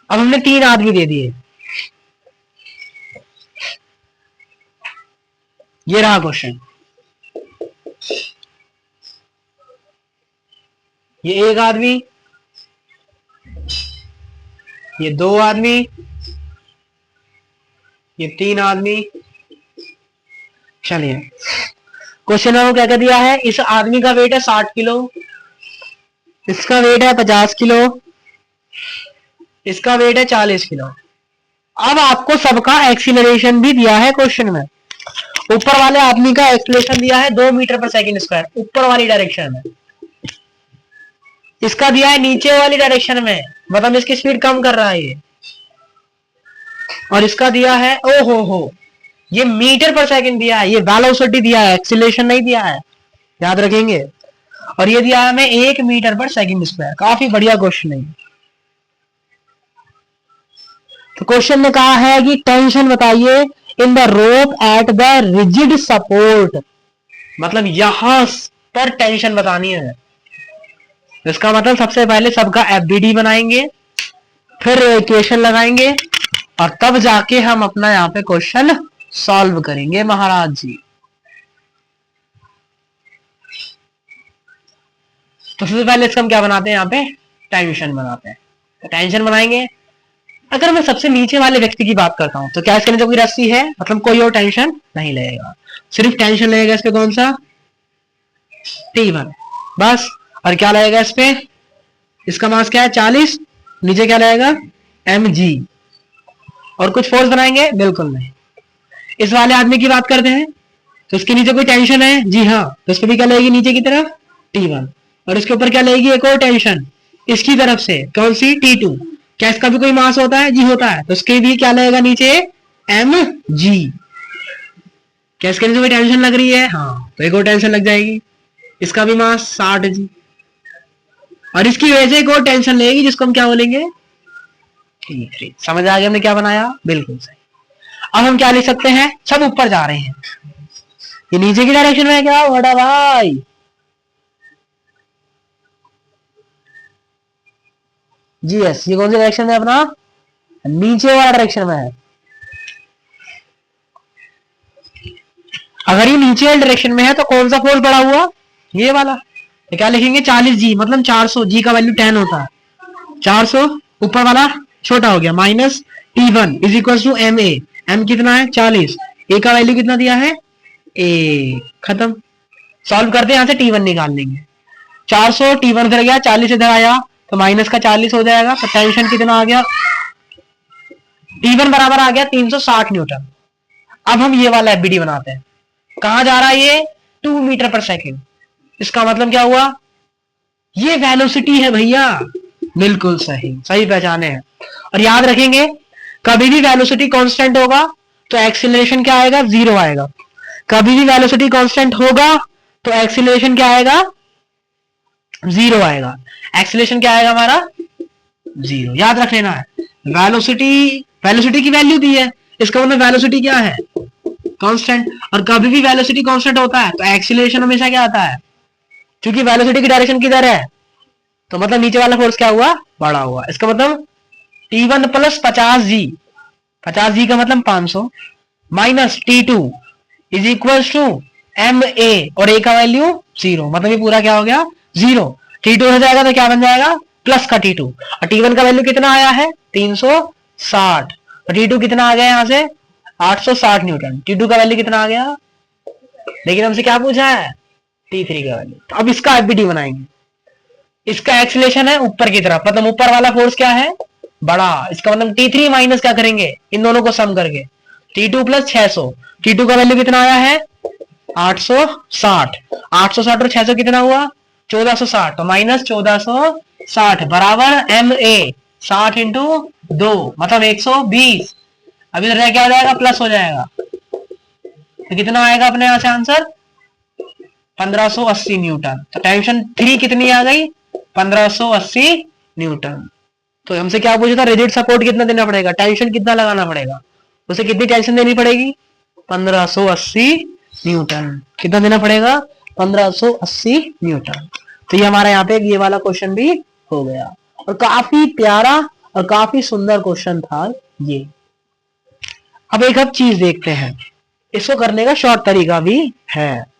अब हमने 3 आदमी दे दिए, ये रहा क्वेश्चन। ये एक आदमी, ये 2 आदमी, ये 3 आदमी। चलिए क्वेश्चन में क्या क्या दिया है, इस आदमी का वेट है 60 किलो, इसका वेट है 50 किलो, इसका वेट है 40 किलो। अब आपको सबका एक्सीलरेशन भी दिया है क्वेश्चन में। ऊपर वाले आदमी का एक्सीलरेशन दिया है 2 मीटर पर सेकंड स्क्वायर ऊपर वाली डायरेक्शन में, इसका दिया है नीचे वाली डायरेक्शन में, मतलब इसकी स्पीड कम कर रहा है ये, और इसका दिया है ओ हो ये मीटर पर सेकंड दिया है, ये वेलोसिटी दिया है, एक्सीलरेशन नहीं दिया है, याद रखेंगे। और ये दिया है हमें 1 मीटर पर सेकंड स्क्वायर। काफी बढ़िया क्वेश्चन है। तो क्वेश्चन में कहा है कि टेंशन बताइए in the rope at the rigid support, मतलब यहां पर टेंशन बतानी है। इसका मतलब सबसे पहले सबका एफबीडी बनाएंगे, फिर इक्वेशन लगाएंगे और तब जाके हम अपना यहाँ पे क्वेश्चन सॉल्व करेंगे महाराज जी। तो सबसे पहले इसका हम क्या बनाते हैं, यहाँ पे टेंशन बनाते हैं। तो टेंशन बनाएंगे। अगर मैं सबसे नीचे वाले व्यक्ति की बात करता हूं तो क्या इसके नीचे कोई रस्सी है, मतलब कोई और टेंशन नहीं लगेगा, सिर्फ टेंशन लगेगा इस पे कौन सा, T1 बस। और क्या लगेगा इस पे, इसका मास क्या है 40, नीचे क्या लगेगा mg। और कुछ फोर्स बनाएंगे, बिल्कुल नहीं। इस वाले आदमी की बात करते हैं, तो उसके नीचे कोई टेंशन है जी हाँ, तो उस पर भी क्या लगेगी नीचे की तरफ T1, और उसके ऊपर क्या लगेगी एक और टेंशन इसकी तरफ से, कौन सी T2। क्या इसका भी कोई मास होता है जी होता है, तो उसके भी क्या लगेगा नीचे mg। क्या इसके नीचे कोई टेंशन लग रही है, हाँ तो एक और टेंशन लग जाएगी, इसका भी मास 60g, और इसकी वजह से एक और टेंशन लगेगी जिसको हम क्या बोलेंगे T3। समझ आ गया हमने क्या बनाया, बिल्कुल सही। अब हम क्या लिख सकते हैं, सब ऊपर जा रहे हैं, ये नीचे की डायरेक्शन में है क्या बड़ा भाई, जी यस, ये कौन सी डायरेक्शन में अपना, नीचे वाला डायरेक्शन में है। अगर ये नीचे वाले डायरेक्शन में है तो कौन सा फोर्स बड़ा हुआ, ये वाला, तो क्या लिखेंगे 40g, मतलब 400, g का वैल्यू 10 होता है, 400 ऊपर वाला छोटा हो गया, minus T1 is equal to m a, m कितना है 40, ए का वैल्यू कितना दिया है ए, खत्म। सॉल्व करते हैं, यहां से T1 निकाल लेंगे, 400 T1 इधर गया, 40 इधर आया तो माइनस का 40 हो जाएगा, तो टेंशन कितना आ गया, T1 बराबर आ गया 360 न्यूटन। अब हम ये वाला एफबीडी बनाते हैं, कहां जा रहा है ये 2 मीटर पर सेकेंड, इसका मतलब क्या हुआ, ये वेलोसिटी है भैया, बिल्कुल सही, सही पहचाने हैं। और याद रखेंगे कभी भी वेलोसिटी कांस्टेंट होगा तो एक्सीलरेशन क्या आएगा, जीरो आएगा, कभी भी वेलोसिटी कांस्टेंट होगा तो एक्सीलरेशन क्या आएगा, जीरो आएगा, एक्सीलरेशन क्या आएगा हमारा जीरो, याद रख लेना है। वेलोसिटी, वेलोसिटी की वैल्यू दी है, इसका मतलब वेलोसिटी क्या है कांस्टेंट, और कभी भी वेलोसिटी कांस्टेंट होता है तो एक्सीलरेशन हमेशा क्या आता है, क्योंकि वेलोसिटी की डायरेक्शन किधर है, तो मतलब नीचे वाला फोर्स क्या हुआ बड़ा हुआ, इसका मतलब T1 प्लस 50g, 50g का मतलब 500 minus T2 is equal to m a, और ए का वैल्यू जीरो, मतलब ये पूरा क्या हो गया जीरो, T2 हो जाएगा तो क्या बन जाएगा प्लस का T2, और T1 का वैल्यू कितना आया है 360, और T2 कितना आ गया यहाँ से 860 न्यूटन, T2 का वैल्यू कितना आ गया, लेकिन हमसे क्या पूछा है T3 का वैल्यू। तो अब इसका एफबीडी बनाएंगे, इसका एक्सीलरेशन है ऊपर की तरफ, मतलब ऊपर वाला फोर्स क्या है बड़ा, इसका मतलब T3 माइनस क्या करेंगे इन दोनों को सम करके, T2 प्लस 600, T2 का वैल्यू कितना आया है 860, 860 और 600 कितना हुआ 1460, तो माइनस 1460 बराबर एम ए, 60 इंटू 2 मतलब 120, अभी इधर क्या हो जाएगा प्लस हो जाएगा, तो कितना आएगा अपने यहां से आंसर 1580 न्यूटन। तो टेंशन 3 कितनी आ गई 1580 न्यूटन। तो हमसे क्या पूछा था रिजिड सपोर्ट कितना देना पड़ेगा, टेंशन कितना लगाना पड़ेगा, उसे कितनी टेंशन देनी पड़ेगी 1580 न्यूटन, कितना देना पड़ेगा 1580 न्यूटन। तो ये हमारा यहाँ पे ये वाला क्वेश्चन भी हो गया, और काफी प्यारा और काफी सुंदर क्वेश्चन था ये। अब एक अब चीज देखते हैं, इसको करने का शॉर्ट तरीका भी है।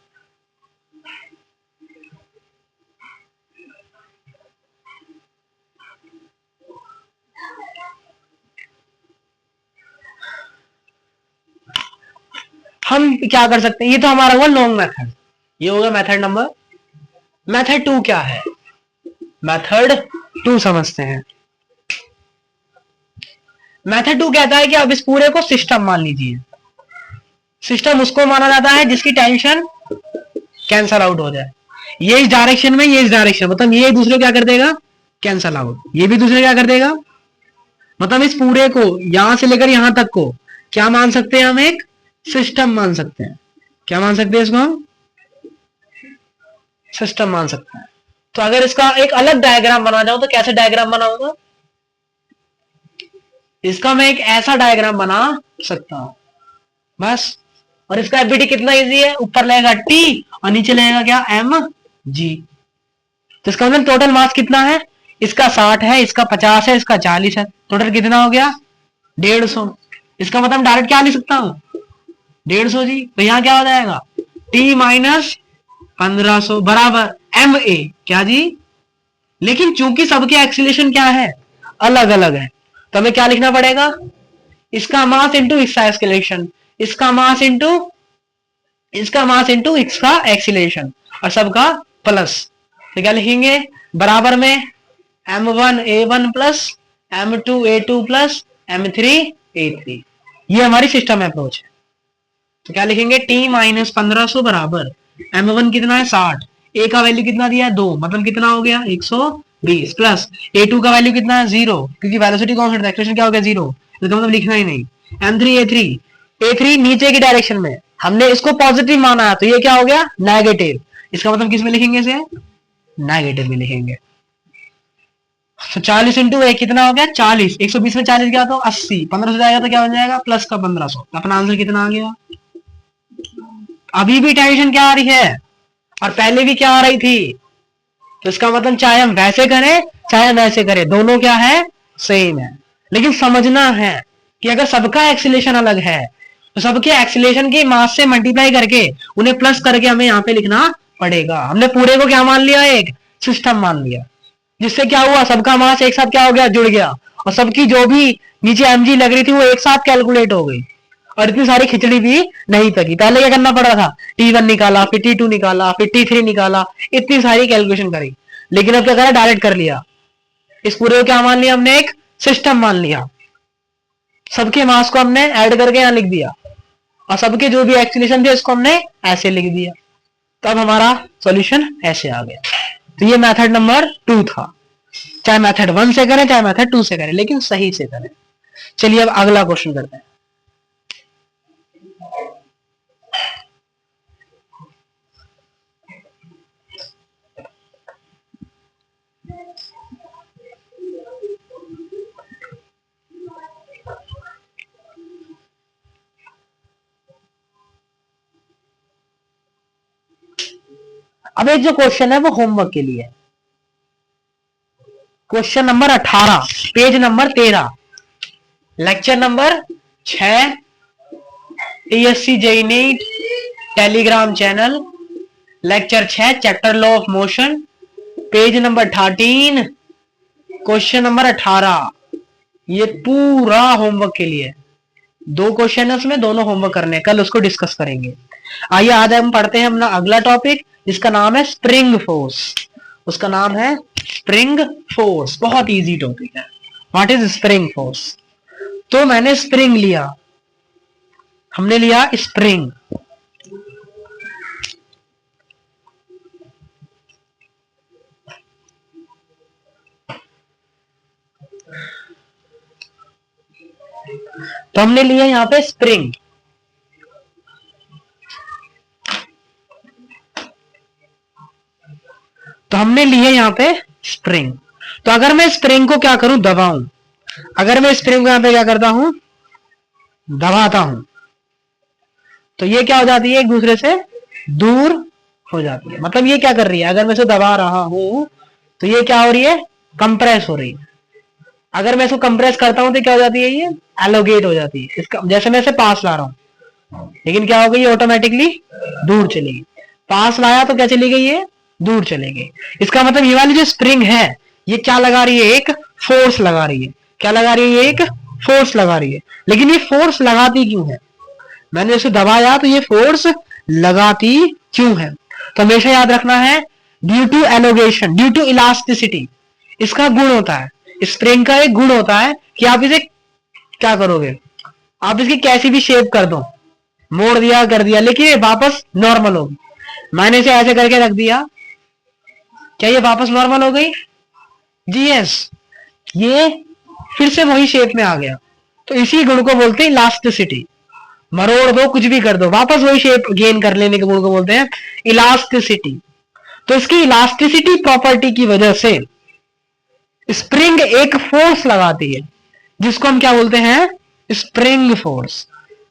हम क्या कर सकते हैं, ये तो हमारा हुआ लॉन्ग मेथड, ये होगा मेथड नंबर, मेथड 2 क्या है, मेथड 2 समझते हैं। मेथड 2 कहता है कि अब इस पूरे को सिस्टम मान लीजिए, सिस्टम उसको माना जाता है जिसकी टेंशन कैंसल आउट हो जाए, ये इस डायरेक्शन में ये इस डायरेक्शन, मतलब ये दूसरे क्या कर देगा कैंसल आउट, ये भी दूसरे क्या कर देगा, मतलब इस पूरे को यहां से लेकर यहां तक को क्या मान सकते हैं हम, एक सिस्टम मान सकते हैं, क्या मान सकते हैं इसको हम सिस्टम मान सकते हैं। तो अगर इसका एक अलग डायग्राम बना जाऊं तो कैसे डायग्राम बनाऊंगा, इसका मैं एक ऐसा डायग्राम बना सकता हूं बस, और इसका एफबीडी कितना इजी है, ऊपर लगेगा T और नीचे लगेगा क्या mg, तो इसका मतलब टोटल मास कितना है, इसका 60 है, इसका 50 है, इसका 40 है, टोटल कितना हो गया 150, इसका मतलब डायरेक्ट क्या लिख सकता हूं 150 जी, तो यहां क्या हो जाएगा T माइनस 1500 बराबर एम ए, क्या जी, लेकिन चूंकि सबके एक्सीलरेशन क्या है अलग अलग है, तो हमें क्या लिखना पड़ेगा, इसका मास इंटू इसका एक्सीलरेशन, इसका मास इंटू इसका एक्सीलरेशन, और सबका प्लस, तो क्या लिखेंगे बराबर में m1a1 plus m2a2 plus m3a3, ये हमारी सिस्टम अप्रोच है। तो क्या लिखेंगे, टी माइनस 1500 बराबर m1 कितना है 60, ए का वैल्यू कितना दिया है 2, मतलब कितना हो गया 120 प्लस a2 का वैल्यू कितना है 0, क्योंकि वेलोसिटी कांस्टेंट है, एक्सप्रेशन क्या हो गया 0, इसका मतलब लिखना ही नहीं। m3 a3 नीचे की डायरेक्शन में, हमने इसको पॉजिटिव माना है तो ये क्या हो गया नेगेटिव, इसका मतलब किस में लिखेंगे इसे, नेगेटिव में लिखेंगे। तो 40 इंटू एक कितना हो गया 40, 120 में 40 गया तो 80, 1500 से जाएगा तो क्या बन जाएगा प्लस का 1500, अपना आंसर कितना आ गया। अभी भी टेंशन क्या आ रही है और पहले भी क्या आ रही थी, तो इसका मतलब चाहे हम वैसे करें चाहे हम वैसे करें दोनों क्या है सेम है, लेकिन समझना है कि अगर सबका एक्सीलेशन अलग है तो सबके एक्सीलेशन के मास से मल्टीप्लाई करके उन्हें प्लस करके हमें यहाँ पे लिखना पड़ेगा। हमने पूरे को क्या मान लिया, एक सिस्टम मान लिया, जिससे क्या हुआ सबका मास एक साथ क्या हो गया जुड़ गया, और सबकी जो भी नीचे mg लग रही थी वो एक साथ कैलकुलेट हो गई, और इतनी सारी खिचड़ी भी नहीं पकी। पहले क्या करना पड़ रहा था, T1 निकाला, फिर T2 निकाला, फिर T3 निकाला, इतनी सारी कैलकुलेशन करी, लेकिन अब क्या करा डायरेक्ट कर लिया, इस पूरे को क्या मान लिया हमने, एक सिस्टम मान लिया, सबके मास को हमने ऐड करके यहां लिख दिया, और सबके जो भी एक्सीलरेशन थे इसको हमने ऐसे लिख दिया, तब हमारा सॉल्यूशन ऐसे आ गया। तो ये मेथड नंबर 2 था, चाहे मेथड 1 से करें चाहे मेथड 2 से करें, लेकिन सही से करें। चलिए अब अगला क्वेश्चन करते हैं। अब एक जो क्वेश्चन है वो होमवर्क के लिए, question number 18 page number 13 lecture number 6 TSC JEE Telegram channel, lecture 6 chapter law of motion, page number 13 question number 18। ये पूरा होमवर्क के लिए, 2 क्वेश्चन है उसमें, दोनों होमवर्क करने, कल उसको डिस्कस करेंगे। आइए आज हम पढ़ते हैं अपना अगला टॉपिक, जिसका नाम है स्प्रिंग फोर्स। उसका नाम है स्प्रिंग फोर्स, बहुत इजी टॉपिक है। What is spring force? तो मैंने स्प्रिंग लिया, हमने लिया स्प्रिंग, तो हमने लिया यहां पे स्प्रिंग, तो हमने लिए यहां पे स्प्रिंग। तो अगर मैं स्प्रिंग को क्या करूं, दबाऊं, अगर मैं स्प्रिंग को यहां पे क्या करता हूं, दबाता हूं, तो ये क्या हो जाती है, एक दूसरे से दूर हो जाती है। मतलब ये क्या कर रही है, अगर मैं इसे दबा रहा हूं तो ये क्या हो रही है, कंप्रेस हो रही है। अगर मैं इसको कंप्रेस करता हूं तो क्या हो जाती है, ये एलोगेट हो जाती है। इसका जैसे मैं इसे पास ला रहा हूं, लेकिन क्या हो गई, ऑटोमेटिकली दूर चली गई। पास लाया तो क्या चली गई, ये दूर चले गए। इसका मतलब ये वाली जो स्प्रिंग है ये क्या लगा रही है, एक फोर्स लगा रही है। क्या लगा रही है, ये एक फोर्स लगा रही है। लेकिन ये फोर्स लगाती क्यों है, मैंने इसे दबाया तो ये फोर्स लगाती क्यों है। तो हमेशा याद रखना है, due to elongation, due to elasticity, इसका गुण होता है, स्प्रिंग का एक गुण होता है कि आप इसे क्या करोगे, आप इसकी कैसी भी शेप कर दो, मोड़ दिया कर दिया, लेकिन ये वापस नॉर्मल होगी। मैंने इसे ऐसे करके रख दिया, क्या ये वापस नॉर्मल हो गई जी, यस, ये फिर से वही शेप में आ गया। तो इसी गुण को बोलते हैं इलास्टिसिटी। मरोड़ दो, कुछ भी कर दो, वापस वही शेप गेन कर लेने के गुण को बोलते हैं इलास्टिसिटी। तो इसकी इलास्टिसिटी प्रॉपर्टी की वजह से स्प्रिंग एक फोर्स लगाती है, जिसको हम क्या बोलते हैं, स्प्रिंग फोर्स।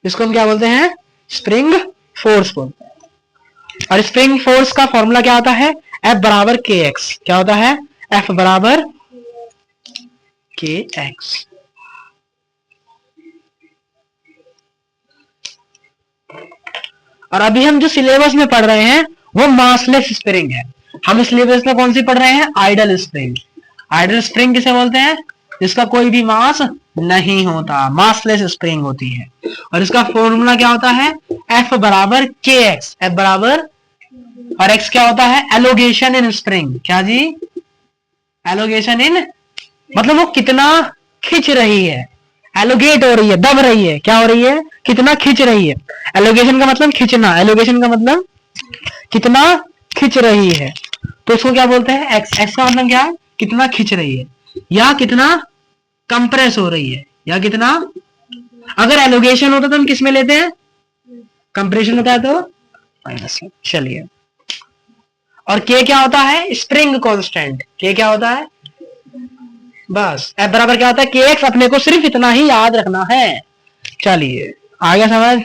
इसको हम क्या बोलते हैं, स्प्रिंग फोर्स बोलते हैं। और स्प्रिंग फोर्स का फॉर्मूला क्या होता है, F बराबर के एक्स। क्या होता है, F बराबर के एक्स। और अभी हम जो सिलेबस में पढ़ रहे हैं वो मासलेस स्प्रिंग है। हम सिलेबस में कौन सी पढ़ रहे हैं, आइडल स्प्रिंग। आइडल स्प्रिंग किसे बोलते हैं, जिसका कोई भी मास नहीं होता, मासलेस स्प्रिंग होती है। और इसका फॉर्मूला क्या होता है, F बराबर के एक्स। F बराबर, और x क्या होता है, एलोगेशन इन स्प्रिंग। क्या जी, एलोगेशन इन, मतलब वो कितना खिंच रही है, एलोगेट हो रही है, दब रही है, क्या हो रही है, कितना खींच रही है। एलोगेशन का मतलब खींचना, एलोगेशन का मतलब कितना खींच रही है, तो उसको क्या बोलते हैं, एक्स। एक्स का मतलब क्या है, कितना खींच रही है, या कितना कंप्रेस हो रही है, या कितना। अगर एलोगेशन होता तो हम किस में लेते हैं, कंप्रेशन होता है तो माइनस में। चलिए, और के क्या होता है, स्प्रिंग कांस्टेंट। के क्या होता है, बस एफ बराबर क्या होता है, के एक्स। अपने को सिर्फ इतना ही याद रखना है। चलिए, आ गया समझ,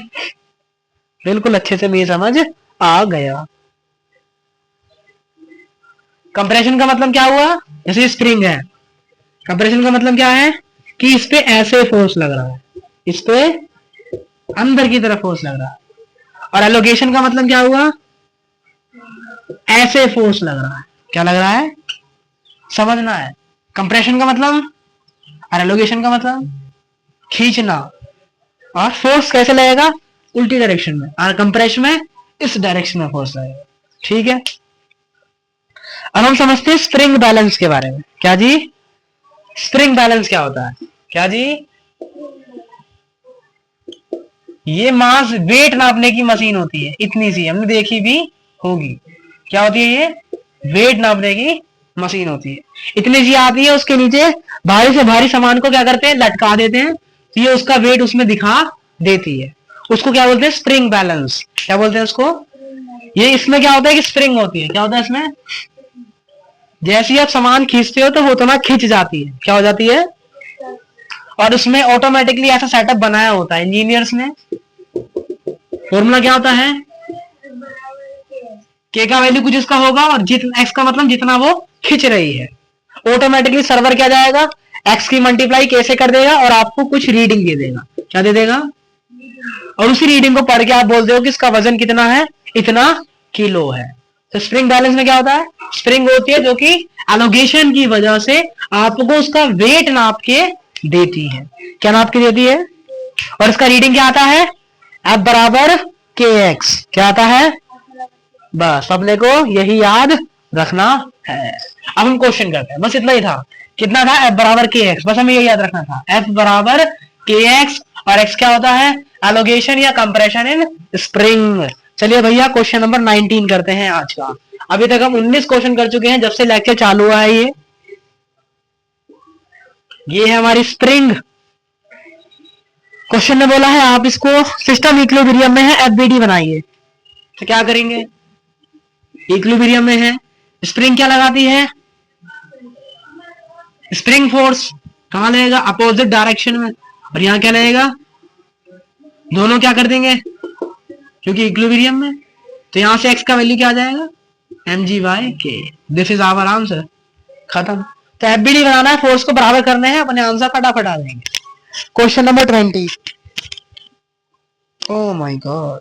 बिल्कुल अच्छे से मुझे समझ आ गया। कंप्रेशन का मतलब क्या हुआ, जैसे स्प्रिंग है, कंप्रेशन का मतलब क्या है कि इस पे ऐसे फोर्स लग रहा है, इस पे अंदर की तरफ फोर्स लग रहा है। और एलोगेशन का मतलब क्या हुआ, ऐसे फोर्स लग रहा है, क्या लग रहा है, समझना है। कंप्रेशन का मतलब और एलोगेशन का मतलब खींचना। और फोर्स कैसे लगेगा, उल्टी डायरेक्शन में, और कंप्रेशन में इस डायरेक्शन में फोर्स लगेगा। ठीक है, अब हम समझते हैं स्प्रिंग बैलेंस के बारे में। क्या जी, स्प्रिंग बैलेंस क्या होता है, क्या जी, ये मास वेट नापने की मशीन होती है, इतनी सी हमने देखी भी होगी। क्या होती है ये, वेट नापने की मशीन होती है, इतनी सी आती है, उसके नीचे भारी से भारी सामान को क्या करते हैं, लटका देते हैं, तो ये उसका वेट उसमें दिखा देती है। उसको क्या बोलते हैं, स्प्रिंग बैलेंस। क्या बोलते हैं उसको, ये इसमें क्या होता है कि स्प्रिंग होती है, क्या होता है इसमें, जैसे ही आप सामान खींचते हो तो वो तुम्हारा खींच जाती है, क्या हो जाती है। और उसमें ऑटोमेटिकली ऐसा सेटअप बनाया होता है इंजीनियर्स ने। फॉर्मूला क्या होता है, के का वैल्यू कुछ इसका होगा, और जितना एक्स का मतलब जितना वो खींच रही है, ऑटोमेटिकली सर्वर क्या जाएगा, एक्स की मल्टीप्लाई कैसे कर देगा, और आपको कुछ रीडिंग दे देगा, क्या दे देगा, और उसी रीडिंग को पढ़ के आप बोल दो कि इसका वजन कितना है, इतना किलो है। तो स्प्रिंग बैलेंस में क्या होता है, स्प्रिंग होती है जो कि एलोगेशन की वजह से आपको उसका वेट नाप के देती है। क्या नाप के देती है, और इसका रीडिंग क्या आता है, एफ बराबर के एक्स। क्या आता है, बस अपने को यही याद रखना है। अब हम क्वेश्चन करते हैं, बस इतना ही था। कितना था, एफ बराबर के एक्स, बस हमें यही याद रखना था, एफ बराबर के एक्स। और एक्स क्या होता है, एलोगेशन या कंप्रेशन इन स्प्रिंग। चलिए भैया, क्वेश्चन नंबर 19 करते हैं आज का। अभी तक हम 19 क्वेश्चन कर चुके हैं जब से लेक्चर चालू हुआ है। ये है हमारी स्प्रिंग। क्वेश्चन ने बोला है आप इसको सिस्टम इक्विलिब्रियम में है, एफबीडी बनाइए। तो क्या करेंगे, इक्विलिब्रियम में है, स्प्रिंग क्या लगाती है, स्प्रिंग फोर्स कहां लगेगा, अपोजिट डायरेक्शन में। और यहां क्या लगेगा, दोनों क्या कर देंगे, क्योंकि इक्विलिब्रियम में, तो यहां से एक्स का वैल्यू क्या आ जाएगा, एम जी बाई के। दिस इज आवर आंसर, खत्म। तो एफबीडी बनाना है, फोर्स को बराबर करने हैं, अपने आंसर फटाफट आ जाएंगे। Question number 20। Oh my God,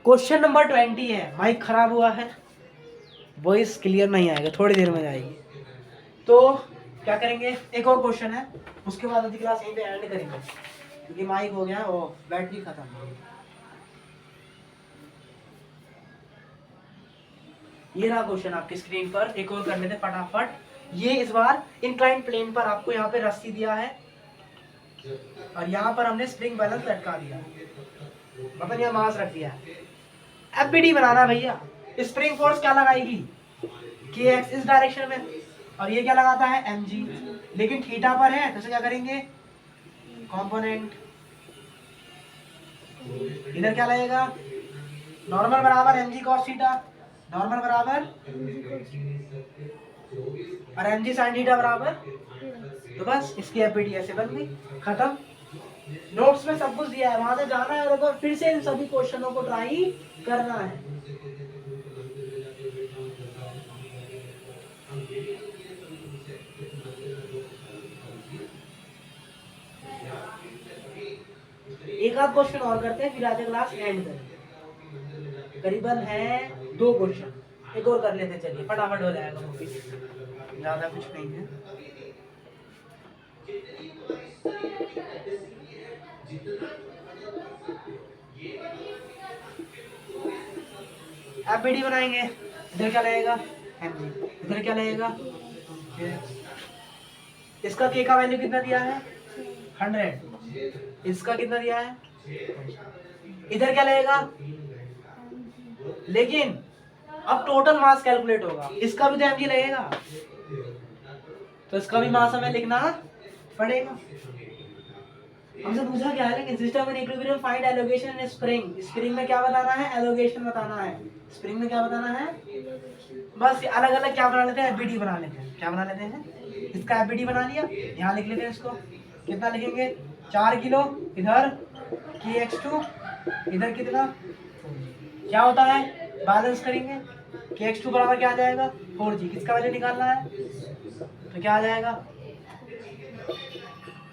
question number 20 है। माइक खराब हुआ है, वॉइस क्लियर नहीं आएगा, थोड़ी देर में आएगी। तो क्या करेंगे, एक और क्वेश्चन है, उसके बाद आधी क्लास यहीं पे एंड करेंगे, क्योंकि माइक हो गया और बैटरी खत्म। ये रहा क्वेश्चन आपकी स्क्रीन पर, एक और कर लेते फटाफट। ये इस बार इंक्लाइन प्लेन पर आपको यहाँ पे रस्सी दिया है, और यहाँ पर हमने स्प्रिंग बैलेंस लटका दिया, मतलब यहाँ मास रख दिया है। एफबीडी बनाना भैया, स्प्रिंग फोर्स क्या लगाएगी, के एक्स इस डायरेक्शन में, और ये क्या लगाता है, एम जी, लेकिन थीटा पर है, तो क्या करेंगे, कंपोनेंट इधर क्या लगेगा, नॉर्मल बराबर m g cos theta, normal बराबर और एम जी साइन थीटा बराबर, तो बस इसकी एफबीडी ऐसे बन गई, खत्म। नोट्स में सब कुछ दिया है, वहां से जाना है और फिर से इन सभी क्वेश्चनों को ट्राई करना है। एक आध क्वेश्चन और करते हैं, फिर आज क्लास एंड करेंगे। करीबन है 2 क्वेश्चन, एक और कर लेते, चलिए फटाफट हो जाएगा, वो भी ज़्यादा कुछ नहीं है। अब बीडी बनाएंगे, इधर क्या लगेगा mg, इधर क्या लगेगा kx। इसका k का वैल्यू कितना दिया है 100, इसका कितना दिया है, इधर क्या लगेगा, लेकिन अब टोटल मास कैलकुलेट होगा, इसका भी तो mg लगेगा, तो इसका भी मास हमें लिखना पड़ेगा। हमसे पूछा क्या है, लेकिन system in equilibrium find allocation in spring, spring में क्या बताना है, एलोगेशन बताना है, स्प्रिंग में क्या बताना है, बस अलग अलग क्या बना लेते हैं, एफबीडी बना लेते हैं, क्या बना लेते हैं, इसका एफबीडी बना लिया, यहाँ लिख लेते हैं इसको, कितना लिखेंगे 4 किलो, इधर kx2, इधर कितना, क्या होता है बैलेंस करेंगे, kx2 बराबर क्या आ जाएगा 4g, किसका वैल्यू निकालना है, तो क्या आ जाएगा,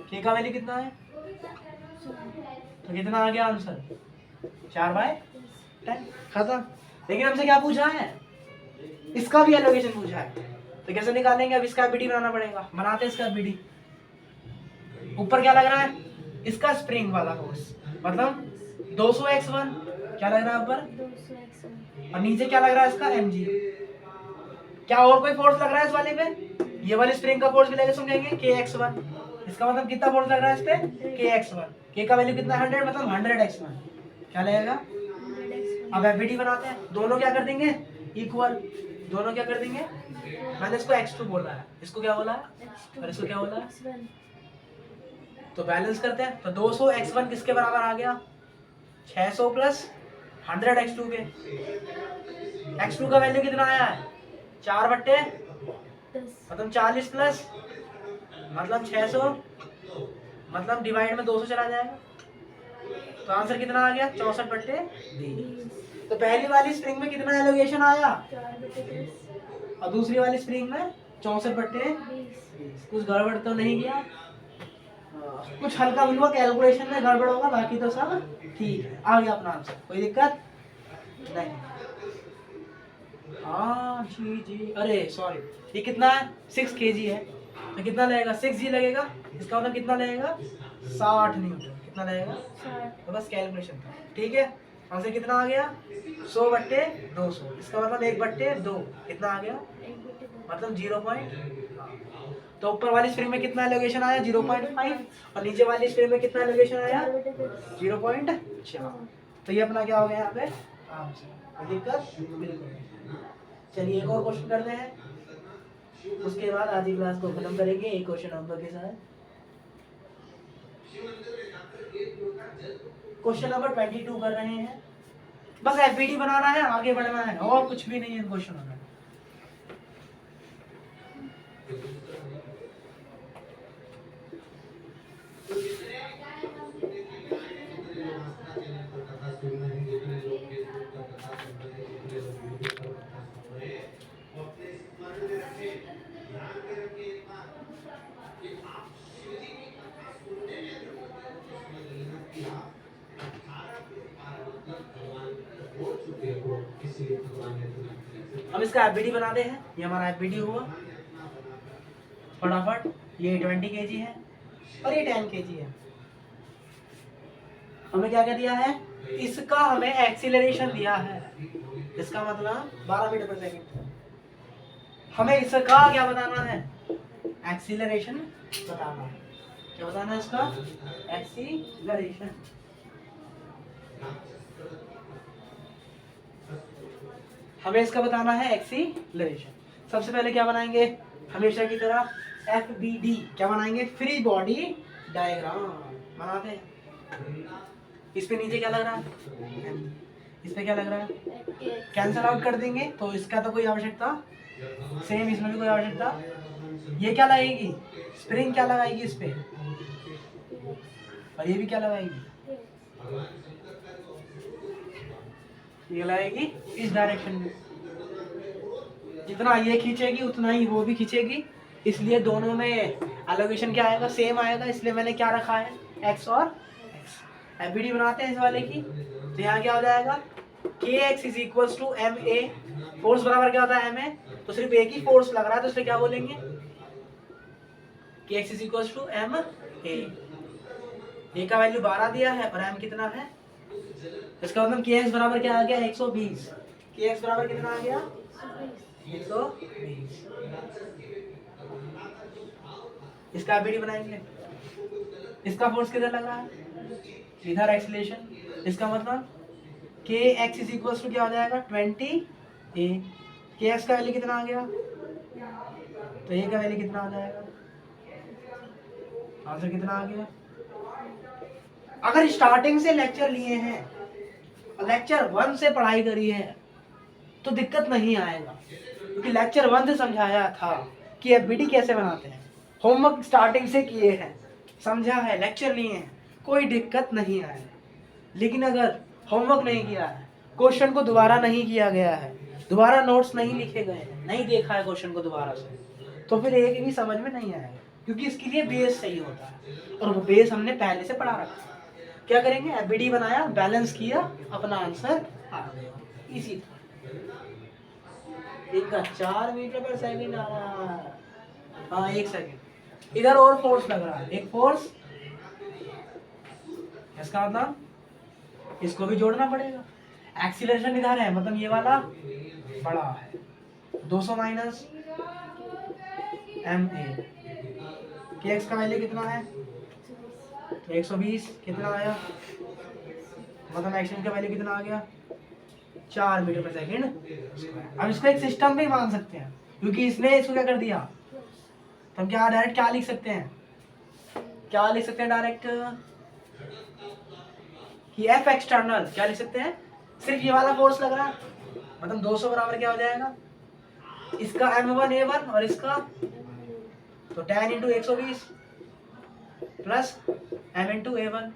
k का वैल्यू कितना है, तो कितना आ गया आंसर 4/10, खत्म। लेकिन हमसे क्या पूछा है, इसका भी एलोकेशन पूछा है, तो कैसे निकालेंगे, अब इसका बीडी बनाना पड़ेगा, बनाते हैं इसका बीडी। ऊपर क्या लग रहा है, इसका स्प्रिंग वाला फोर्स, मतलब 200x1 क्या लग रहा है ऊपर, 200x1 और नीचे क्या लग रहा है इसका mg। क्या और कोई फोर्स लग रहा है इस वाले पे, ये वाली स्प्रिंग का फोर्स भी लेके समझेंगे kx1, इसका मतलब कितना फोर्स लग रहा है इस पे kx1, k का वैल्यू कितना 100, मतलब 100x1 क्या लगेगा। 100x1 अब एफबीडी बनाते हैं, दोनों क्या कर देंगे इक्वल, दोनों क्या कर देंगे, मैंने इसको x2 बोला है, इसको क्या बोला है, x2 और इसको क्या बोला है, x1 तो बैलेंस करते हैं, तो 200x1 किसके बराबर आ गया 600 प्लस 100x2 के, x2 का वैल्यू कितना आया है 4/10, 10 मतलब 40 प्लस मतलब 600, मतलब डिवाइड में 200 चला जाएगा, तो आंसर कितना आ गया 64/20। 20 तो पहली वाली स्प्रिंग में कितना एलोगेशन आया, 4/10 और दूसरी वाली स्प्रिंग में 64/20। 20 कुछ गड़बड़ तो नहीं किया, कुछ हल्का फुल्का कैलकुलेशन में गड़बड़ होगा, बाकी तो सब ठीक है, आ गया अपना आंसर, कोई दिक्कत नहीं। हाँ जी जी, अरे सॉरी, ये कितना है 6 kg है, तो कितना लगेगा 6g लगेगा, इसका मतलब कितना लगेगा 60 न्यूटन, कितना लगेगा, 60 तो बस कैलकुलेशन था, ठीक है। आंसर कितना आ गया 100/200, इसका मतलब 1/2 कितना आ गया, 1/2 मतलब 0. तो ऊपर वाली स्प्रिंग में कितना एलोगेशन आया 0.5, और नीचे वाली स्प्रिंग में कितना एलोगेशन आया 4/10 0.4। तो ये अपना क्या हो गया यहाँ पे आंसर, कोई दिक्कत बिल्कुल नहीं। चलिए एक और क्वेश्चन करते हैं, उसके बाद आज की क्लास को खत्म करेंगे एक क्वेश्चन नंबर के साथ। क्वेश्चन नंबर 22 कर रहे हैं, बस एफबीडी बनाना है, आगे बढ़ना है, और कुछ भी नहीं है क्वेश्चन में। हम इसका एफबीडी बनाते हैं, ये हमारा एफबीडी हुआ फटाफट, ये 20 kg है और ये 10 kg है। हमें क्या क्या दिया है, इसका हमें एक्सीलरेशन दिया है, इसका मतलब 12 मीटर पर सेकंड, हमें इसका क्या बताना है, एक्सीलरेशन बताना है, क्या बताना है इसका एक्सीलरेशन। हमें इसका बताना है एक्सीलरेशन। सबसे पहले क्या बनाएंगे, हमेशा की तरह एफबीडी क्या बनाएंगे, फ्री बॉडी डायग्राम बनाते हैं। इस पे नीचे क्या लग रहा है, इस पे क्या लग रहा है, कैंसल आउट कर देंगे, तो इसका तो कोई आवश्यकता, सेम इसमें भी कोई आवश्यकता। ये क्या लगेगी, स्प्रिंग क्या लगाएगी इस पे, और ये भी क्या लगाएगी, ये लगाएगी इस डायरेक्शन में, जितना ये खींचेगी उतना ही वो भी खींचेगी, इसलिए दोनों में एलोकेशन क्या आएगा, सेम आएगा, इसलिए मैंने क्या रखा है एक्स और एक्स। एफबीडी बनाते हैं इस वाले की, तो यहाँ क्या हो जाएगा kx is equal to m a, force बराबर क्या होता है एम ए, तो सिर्फ एक ही फोर्स लग रहा है तो इसलिए क्या बोलेंगे kx is equal to m a का वैल्यू 12 दिया है और m कितना है, इसका मतलब kx बराबर क्या आ गया 120, kx बराबर कितना आ गया 120। इसका एबीडी बनाएंगे, इसका फोर्स किधर लग रहा है इधर एक्सीलरेशन, इसका मतलब kx इज इक्वल टू क्या हो जाएगा 20 a, kx का वैल्यू कितना आ गया, तो a का वैल्यू कितना आ जाएगा, आंसर कितना आ गया। अगर स्टार्टिंग से लेक्चर लिए हैं, लेक्चर 1 से पढ़ाई करी है तो दिक्कत नहीं आएगा, क्योंकि लेक्चर 1 से समझाया था कि एफबीडी कैसे बनाते हैं, होमवर्क स्टार्टिंग से किए हैं, समझा है, लेक्चर लिए हैं, कोई दिक्कत नहीं आएगा। लेकिन अगर होमवर्क नहीं किया है, क्वेश्चन को दोबारा नहीं किया गया है, दोबारा नोट्स नहीं लिखे गए हैं, नहीं देखा है क्वेश्चन को दोबारा से, तो फिर एक भी समझ में नहीं आएगा, क्योंकि इसके लिए बेस चाहिए होता है और वो बेस हमने पहले से पढ़ा रखा है। क्या करेंगे, एफबीडी बनाया, बैलेंस किया, अपना आंसर आ गया, इसी था। इनका 4 मीटर पर सेकंड आ रहा है, हाँ 1 सेकंड, इधर और फोर्स लग रहा है, एक फोर्स, इसका मतलब इसको भी जोड़ना पड़ेगा, एक्सीलरेशन इधर है मतलब ये वाला बड़ा है, 200 माइनस एम ए, kx का वैल्यू कितना है तो 120, कितना आया मतलब एक्शन का वैल्यू कितना आ गया 4 मीटर पर सेकंड। अब इसको एक सिस्टम भी मान सकते हैं, क्योंकि इसने इसको क्या कर दिया, तो हम क्या डायरेक्ट क्या लिख सकते हैं, क्या लिख सकते हैं डायरेक्ट कि एफ एक्सटर्नल क्या लिख सकते हैं, सिर्फ ये वाला फोर्स लग रहा है मतलब 200 बराबर क्या हो जाएगा, इसका m1 a1 और इसका तो 10 into 120 plus m into a1,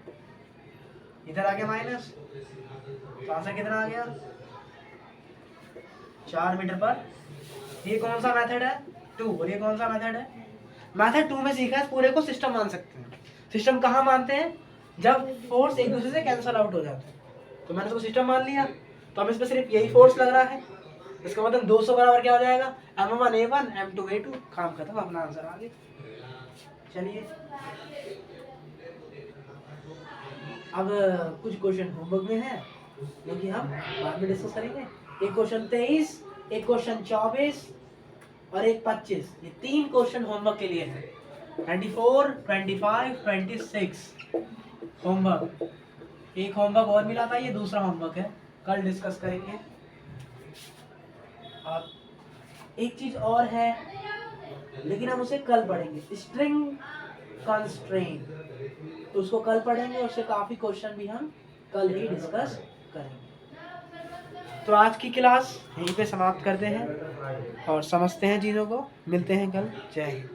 इधर आ गया माइनस, तो आंसर कितना आ गया 4 मीटर पर। ये कौन सा मेथड है 2, और ये कौन सा मेथड है, मेथड 2 में सीखा है, पूरे को सिस्टम मान सकते हैं। सिस्टम कहाँ मानते हैं, जब फोर्स एक दूसरे से कैंसिल आउट हो जाते हैं, तो मैंने इसको सिस्टम मान लिया, तो अब इसमें सिर्फ यही फोर्स लग रहा है, इसका मतलब 200 बराबर क्या हो जाएगा m1 a1 m2 a2, काम खत्म, अपना आंसर आ गया। चलिए अब कुछ क्वेश्चन होमवर्क में है जो कि हम बाद में डिस्कस करेंगे। एक क्वेश्चन 23, एक क्वेश्चन 24 और एक 25, ये 3 क्वेश्चन होमवर्क के लिए है। 24, 25, 26 होमवर्क, एक होमवर्क और मिला था, ये दूसरा होमवर्क है, कल डिस्कस करेंगे। और एक चीज और है लेकिन हम उसे कल पढ़ेंगे, स्ट्रिंग कंस्ट्रेंट, तो उसको कल पढ़ेंगे, उससे काफी क्वेश्चन भी हम कल ही डिस्कस करेंगे। तो आज की क्लास यहीं पे समाप्त करते हैं और समझते हैं चीज़ों को, मिलते हैं कल, जय हिंद।